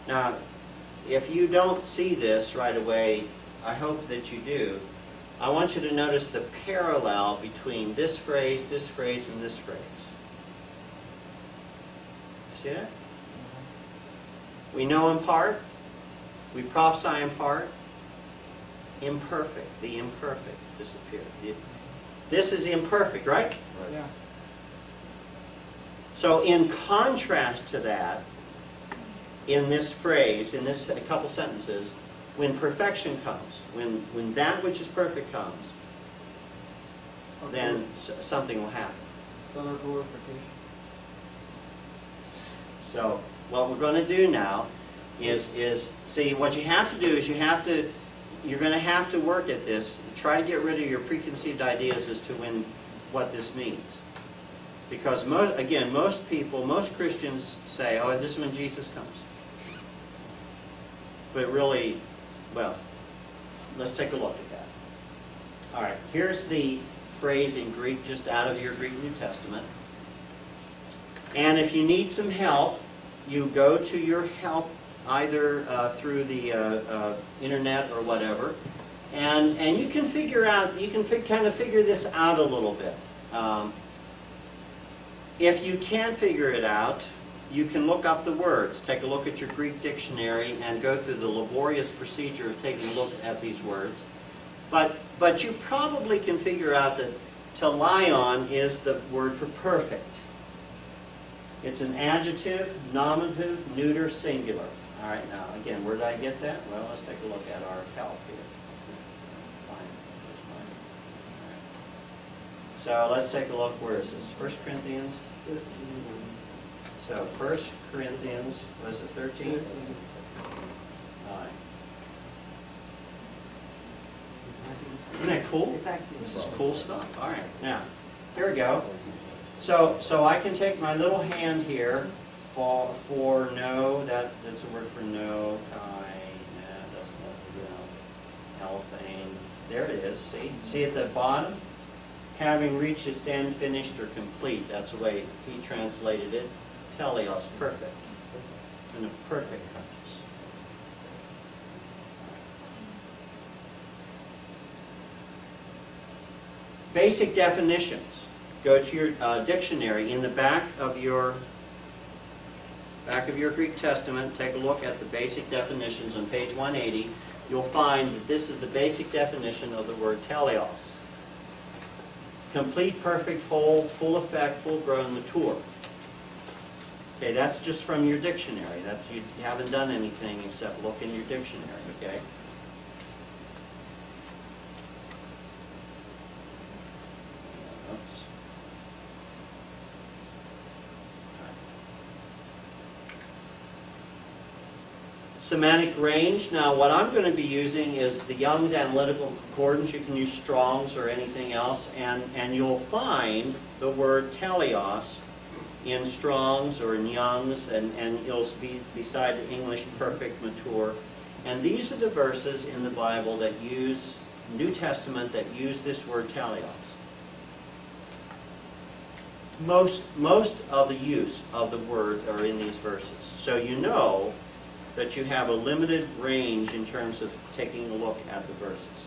A: Now, if you don't see this right away, I hope that you do. I want you to notice the parallel between this phrase, and this phrase. See that? We know in part, we prophesy in part, imperfect, the imperfect disappeared. This is imperfect, right?
E: Yeah.
A: So in contrast to that, in this phrase, in this a couple sentences, when perfection comes, when that which is perfect comes,
E: Okay.
A: then something will happen.
E: So their glorification.
A: So what we're going to do now is see, what you have to do is you're going to have to work at this, try to get rid of your preconceived ideas as to what this means. Because again, most people, most Christians say, oh, this is when Jesus comes. But really, well, let's take a look at that. All right, here's the phrase in Greek, just out of your Greek New Testament. And if you need some help, you go to your help either through the internet or whatever, and you can figure out, you can kind of figure this out a little bit. If you can't figure it out, you can look up the words. Take a look at your Greek dictionary and go through the laborious procedure of taking a look at these words. But you probably can figure out that teleon is the word for perfect. It's an adjective, nominative, neuter, singular. All right, now again, where did I get that? Well, let's take a look at our help here. Fine. So let's take a look. Where is this? 1 Corinthians. So 1 Corinthians, was it 13? All right. Isn't that cool? This is cool stuff. All right, now, here we go. So I can take my little hand here for no, that's a word for no, chi, that's not, alphane. There it is, see? See at the bottom? Having reached its end, finished, or complete. That's the way he translated it. Teleos, perfect. And the perfect comes. Basic definitions. Go to your dictionary. In the back of your Greek Testament, take a look at the basic definitions on page 180. You'll find that this is the basic definition of the word teleos. Complete, perfect, whole, full effect, full grown, mature. Okay, that's just from your dictionary. You haven't done anything except look in your dictionary, okay? Oops. Semantic range. Now, what I'm going to be using is the Young's Analytical Concordance. You can use Strong's or anything else, and you'll find the word teleos in Strong's or in Young's, and it'll be beside the English perfect, mature. And these are the verses in the Bible that use, New Testament, that use this word teleos. Most of the use of the word are in these verses. So you know that you have a limited range in terms of taking a look at the verses.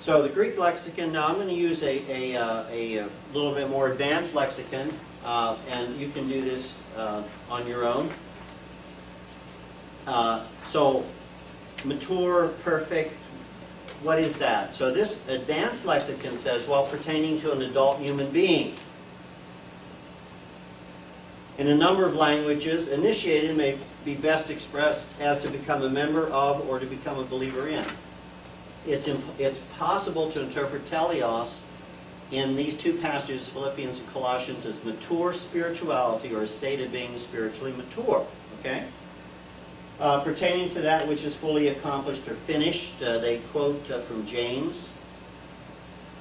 A: So the Greek lexicon, now I'm going to use a little bit more advanced lexicon, and you can do this on your own. So mature, perfect, what is that? So this advanced lexicon says, well, pertaining to an adult human being. In a number of languages, initiated may be best expressed as to become a member of or to become a believer in. It's possible to interpret teleos in these two passages, Philippians and Colossians, as mature spirituality, or a state of being spiritually mature. Okay? Pertaining to that which is fully accomplished or finished, they quote from James.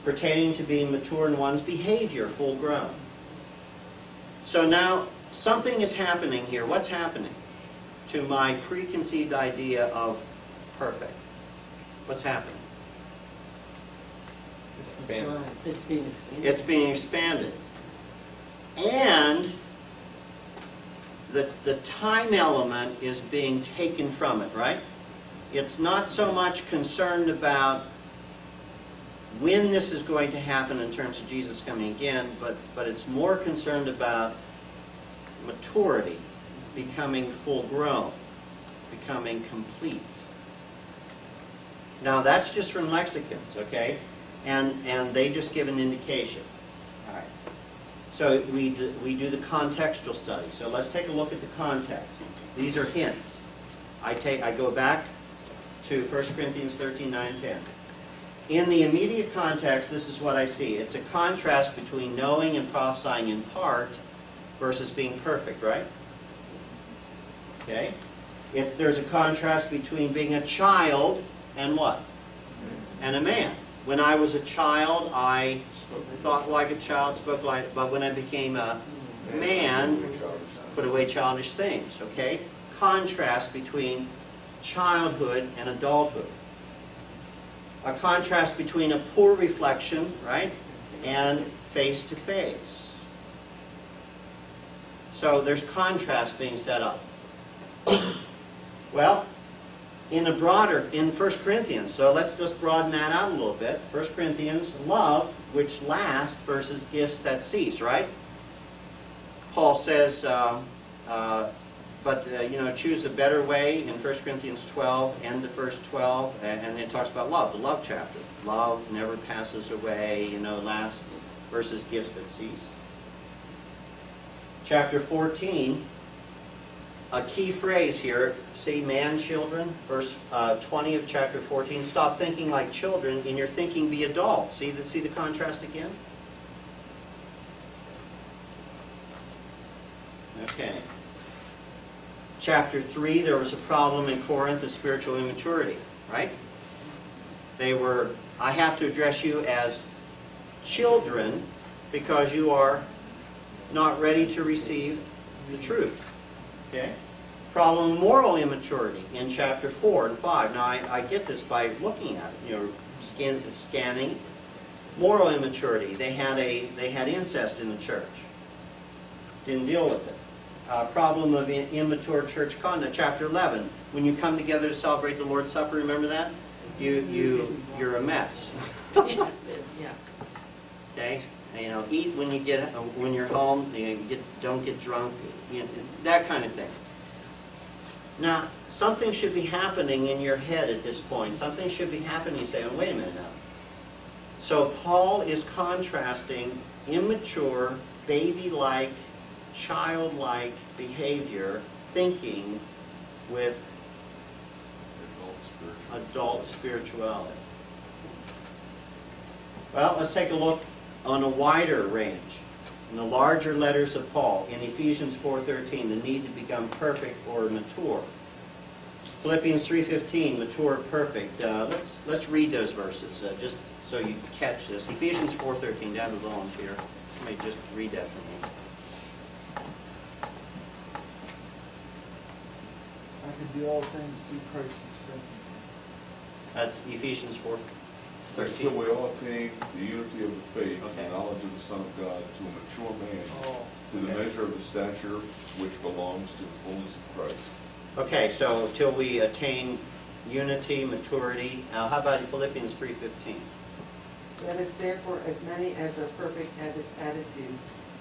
A: Pertaining to being mature in one's behavior, full grown. So now, something is happening here. What's happening to my preconceived idea of perfect? What's happening?
G: Expand.
B: It's being expanded.
A: It's being expanded. And the time element is being taken from it, right? It's not so much concerned about when this is going to happen in terms of Jesus coming again, but it's more concerned about maturity, becoming full grown, becoming complete. Now that's just from lexicons, okay? And they just give an indication. All right. So we do the contextual study. So let's take a look at the context. These are hints. I go back to 1 Corinthians 13, 9, and 10. In the immediate context, this is what I see. It's a contrast between knowing and prophesying in part versus being perfect, right? Okay? There's a contrast between being a child and what? And a man. When I was a child, I thought like a child, spoke like, but when I became a man, put away childish things, okay? Contrast between childhood and adulthood. A contrast between a poor reflection, right, and face-to-face. So there's contrast being set up. Well, in 1 Corinthians, so let's just broaden that out a little bit. 1 Corinthians, love which lasts versus gifts that cease, right? Paul says, choose a better way in 1 Corinthians 12, end of verse 12, and it talks about love, the love chapter. Love never passes away, lasts versus gifts that cease. Chapter 14, a key phrase here, see man, children, verse 20 of chapter 14, stop thinking like children, in your thinking be adults. See the contrast again? Okay. Chapter 3, there was a problem in Corinth of spiritual immaturity, right? I have to address you as children because you are not ready to receive the truth. Okay? Problem of moral immaturity in chapter 4 and 5. Now, I get this by looking at it, scanning. Moral immaturity. They had incest in the church. Didn't deal with it. Problem of immature church conduct. Chapter 11. When you come together to celebrate the Lord's Supper, remember that? You're a mess.
B: Yeah.
A: Okay? Eat when you're home. Don't get drunk. That kind of thing. Now, something should be happening in your head at this point. Something should be happening. You say, oh, wait a minute now. So Paul is contrasting immature, baby-like, childlike behavior, thinking, with adult spirituality. Well, let's take a look on a wider range. In the larger letters of Paul, in Ephesians 4:13, the need to become perfect or mature. Philippians 3:15, mature, perfect. Let's read those verses just so you catch this. Ephesians 4:13, down the volunteer. Somebody just read that for me.
E: I can do all things through Christ who strengthens me.
A: That's Ephesians 4:13.
D: Until we all attain the unity of the faith
A: Okay.
D: and knowledge of the Son of God, to a mature man,
E: Oh,
D: to the
A: Okay.
D: measure of the stature which belongs to the fullness of Christ.
A: Okay, so till we attain unity, maturity. Now, how about Philippians 3:15?
B: Let us therefore, as many as are perfect, have this attitude,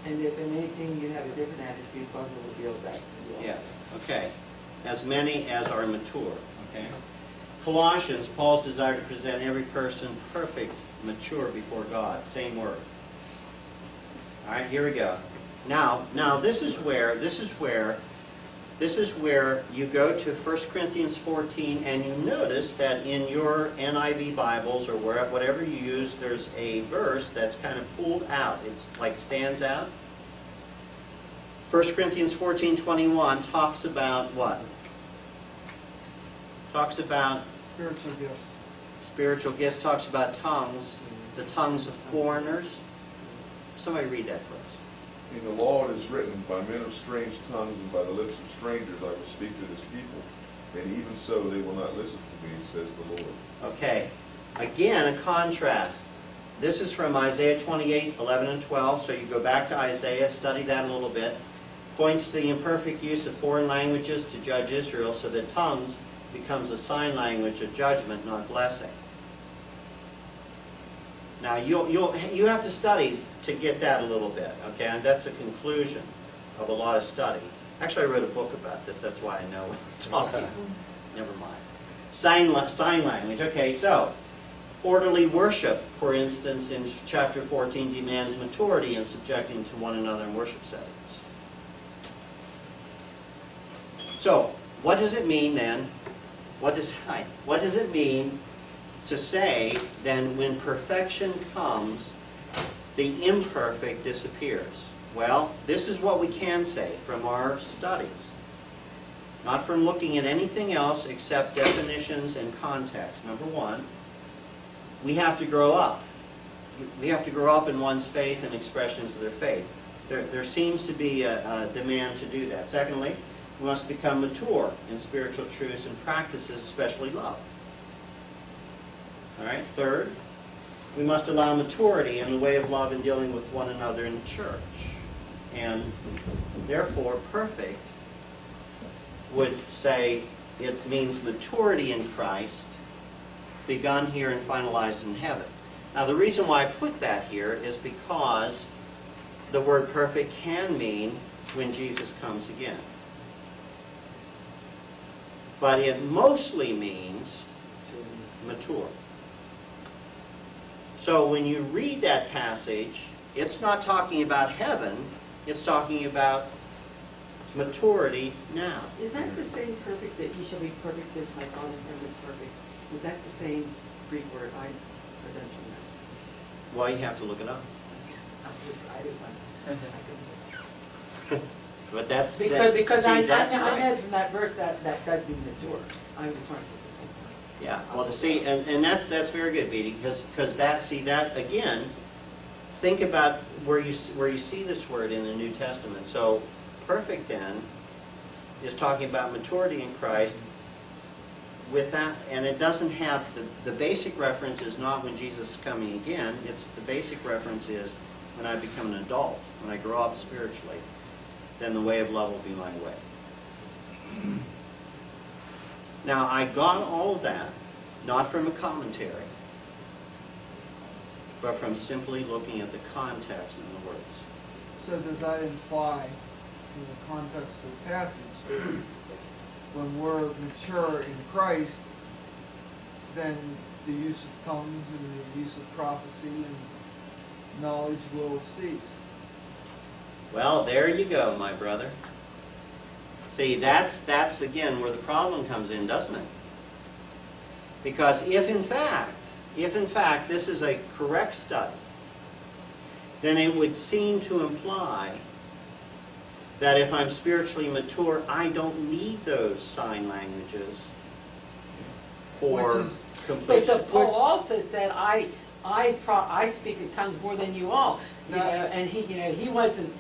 B: and if in anything you have a different attitude, God will reveal that to you
A: Yeah,
B: also.
A: okay. As many as are mature, okay? Colossians, Paul's desire to present every person perfect, mature before God. Same word. All right, here we go. Now this is where you go to 1 Corinthians 14, and you notice that in your NIV Bibles, or whatever you use, there's a verse that's kind of pulled out. It's like stands out. 1 Corinthians 14:21 talks about what? Talks about
E: Spiritual gift.
A: spiritual gifts, talks about tongues, the tongues of foreigners. Somebody read that for us.
D: In the law it is written, by men of strange tongues and by the lips of strangers I will speak to this people, and even so they will not listen to me, says the Lord.
A: Okay, again a contrast. This is from Isaiah 28:11 and 12, so you go back to Isaiah, study that a little bit. Points to the imperfect use of foreign languages to judge Israel, so that tongues becomes a sign language of judgment, not blessing. Now you have to study to get that a little bit, okay? And that's a conclusion of a lot of study. Actually, I wrote a book about this. That's why I know what I'm talking. Never mind. Sign language. Okay, so orderly worship, for instance, in chapter 14, demands maturity in subjecting to one another in worship settings. So, what does it mean then? What does it mean to say then when perfection comes, the imperfect disappears? Well, this is what we can say from our studies. Not from looking at anything else except definitions and context. Number one, we have to grow up. We have to grow up in one's faith and expressions of their faith. There seems to be a demand to do that. Secondly, we must become mature in spiritual truths and practices, especially love. All right. Third, we must allow maturity in the way of love in dealing with one another in the church. And therefore, perfect would say it means maturity in Christ, begun here and finalized in heaven. Now, the reason why I put that here is because the word perfect can mean when Jesus comes again. But it mostly means mature. So when you read that passage, it's not talking about heaven, it's talking about maturity now.
B: Is that the same perfect, that ye shall be perfect as my Father in heaven is perfect? Is that the same Greek word? I present you that.
A: Well, you have to look it up.
B: I just went.
A: But that's
B: Because
A: see,
B: I
A: that's
B: know
A: right.
B: from that verse that does mean mature. I just wanted to put the same word.
A: Yeah. Well, see, and that's very good, Beatty, because that again. Think about where you see this word in the New Testament. So, perfect then is talking about maturity in Christ. With that, and it doesn't have the basic reference is not when Jesus is coming again. It's the basic reference is when I become an adult, when I grow up spiritually. Then the way of love will be my way. Now, I got all of that, not from a commentary, but from simply looking at the context and the words.
E: So does that imply, in the context of the passage, that when we're mature in Christ, then the use of tongues and the use of prophecy and knowledge will cease?
A: Well, there you go, my brother. See, that's again where the problem comes in, doesn't it? Because if in fact this is a correct study, then it would seem to imply that if I'm spiritually mature, I don't need those sign languages for
E: Which is-
A: completion.
B: But Paul also said, I speak in tongues more than you all. You know,
E: Now-
B: and he wasn't.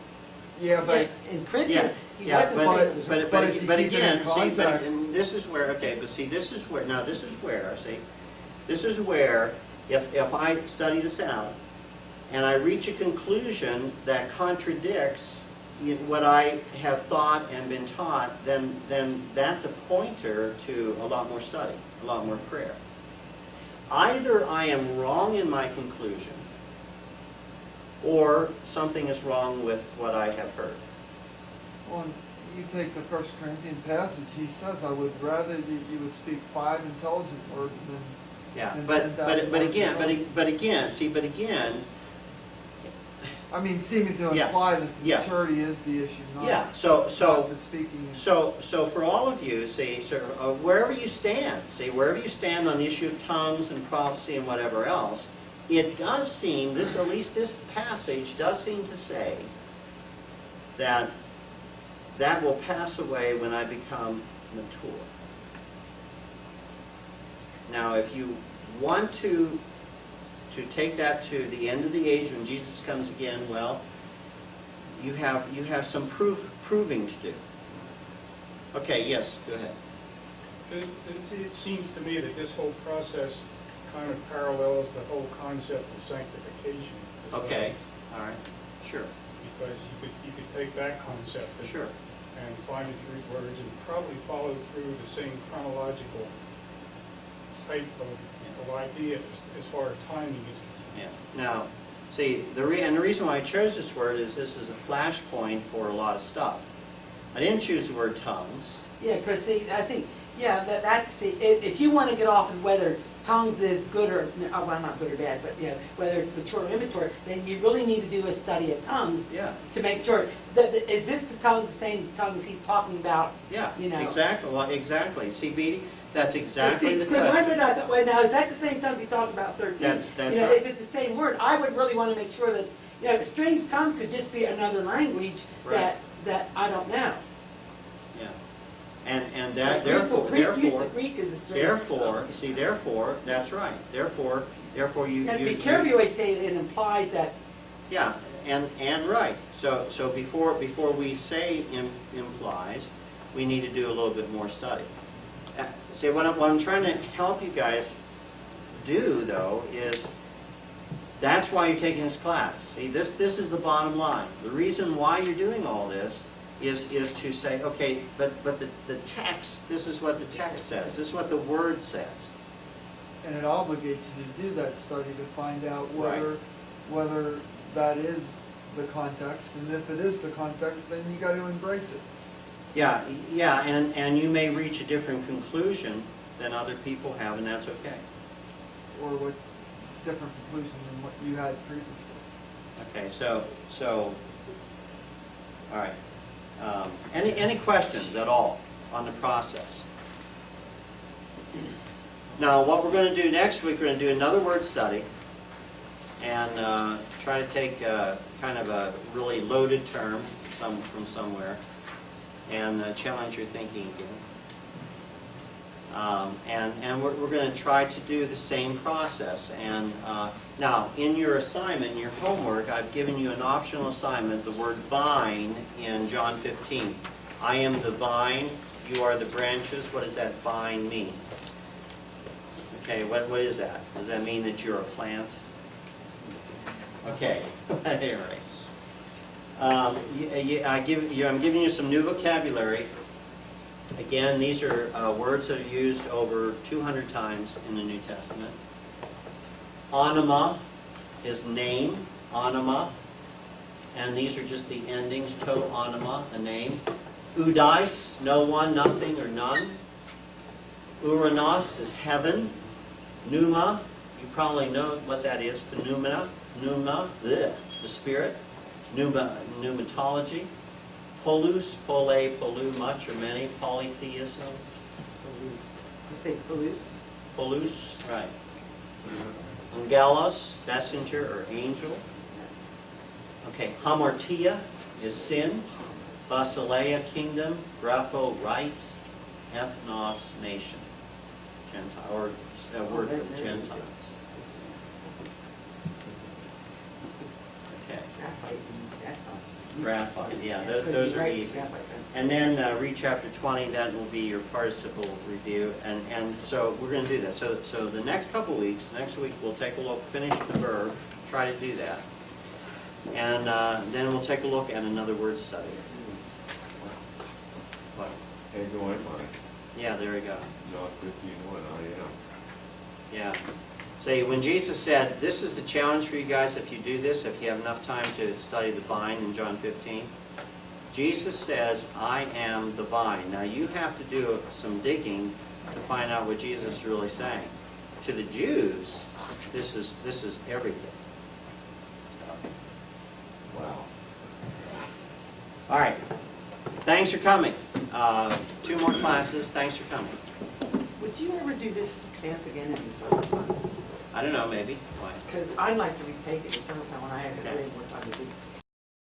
E: Yeah, but
B: In Corinthians, he
A: Yeah,
B: wasn't saying it was
E: but-
A: but
E: if you
A: but
E: keep it in
A: again, see, but
E: context-
A: and this is where, okay, but see, this is where, this is where, if I study this out, and I reach a conclusion that contradicts what I have thought and been taught, then that's a pointer to a lot more study, a lot more prayer. either I am wrong in my conclusion, or something is wrong with what I have heard.
E: Well, you take the First Corinthian passage, he says, I would rather that you would speak 5 intelligent words than
A: Yeah,
E: And
A: but,
E: then
A: but,
E: that
A: but
E: works
A: again,
E: well.
A: but again, see, but again,
E: I mean, seeming to
A: Yeah.
E: imply that the
A: Yeah.
E: maturity is the issue, not,
A: yeah, so,
E: not the speaking.
A: So for all of you, see, so, wherever you stand, wherever you stand on the issue of tongues and prophecy and whatever else, it does seem, at least this passage does seem to say that that will pass away when I become mature. Now, if you want to take that to the end of the age when Jesus comes again, well, you have some proving to do. Okay, yes, go ahead.
C: It seems to me that this whole process kind of parallels the whole concept of sanctification. as well.
A: Okay, all right, sure,
C: Because you could take that concept
A: sure.
C: and find its root words and probably follow through the same chronological type of ideas as far as timing is concerned.
A: Yeah. Now, see, the reason why I chose this word is this is a flashpoint for a lot of stuff. I didn't choose the word tongues.
B: Yeah, because see, I think, yeah, that's, if you want to get off of whether tongues is good or, well, not good or bad, but, you know, whether it's mature or immature, then you really need to do a study of tongues
A: Yeah.
B: to make sure, that is this the tongues, the same tongues he's talking about?
A: Yeah,
B: You know.
A: exactly. Well, exactly. See, Beatty, that's exactly the
B: Because when I
A: question.
B: read that, wait, now, is that the same tongues he talked about 13?
A: That's
B: You know,
A: right.
B: is it the same word? I would really want to make sure that, you know, strange tongue could just be another language
A: Right.
B: that I don't know.
A: Yeah. And that,
B: Like Greek is a strange tongue.
A: therefore, that's right. Therefore you.
B: And be careful you always say it implies that.
A: Yeah, and right. So before we say implies, we need to do a little bit more study. See, what I'm trying to help you guys do, though, is that's why you're taking this class. See, this is the bottom line. The reason why you're doing all this is to say, okay, but the text, this is what the text says. This is what the Word says.
E: And it obligates you to do that study to find out
A: Right.
E: whether that is the context, and if it is the context, then you got to embrace it.
A: Yeah, and you may reach a different conclusion than other people have, and that's okay.
E: Or with different conclusion than what you had previously.
A: Okay, so, all right. Any questions at all on the process? Now, what we're going to do next week, we're going to do another word study and try to take kind of a really loaded term from somewhere and challenge your thinking again. And we're going to try to do the same process. And now, in your assignment, in your homework, I've given you an optional assignment, the word vine in John 15. I am the vine, you are the branches. What does that vine mean? Okay, what is that? Does that mean that you're a plant? Okay, anyway. I'm giving you some new vocabulary. Again, these are words that are used over 200 times in the New Testament. Anima is name, anima. And these are just the endings, to anima, a name. Udais, no one, nothing, or none. Uranos is heaven. Pneuma, you probably know what that is. Pneuma, the spirit. Pneumatology. Polus, polu, much or many. Polytheism.
B: Say polus.
A: Polus, right. Angelos, messenger or angel. Okay, hamartia is sin. Basileia, kingdom. Grapho, right. Ethnos, nation. Gentile, or a word for Gentiles. Okay. Graphite, yeah, those are easy. And then read chapter 20, that will be your participle review. And so we're going to do that. So the next couple weeks, next week we'll take a look, finish the verb, try to do that. And then we'll take a look at another word study. What?
D: Ego and mine.
A: Yeah, there we go.
D: John 15:1, I am.
A: Yeah. See, when Jesus said, this is the challenge for you guys if you do this, if you have enough time to study the vine in John 15, Jesus says, I am the vine. Now you have to do some digging to find out what Jesus is really saying. To the Jews, this is everything.
G: Wow.
A: All right. Thanks for coming. 2 more classes. Thanks for coming.
B: Would you ever do this class again in the summertime?
A: I don't know, maybe. Why?
B: Because I'd like to retake it in the summertime when I have
A: Okay.
B: way more time to do.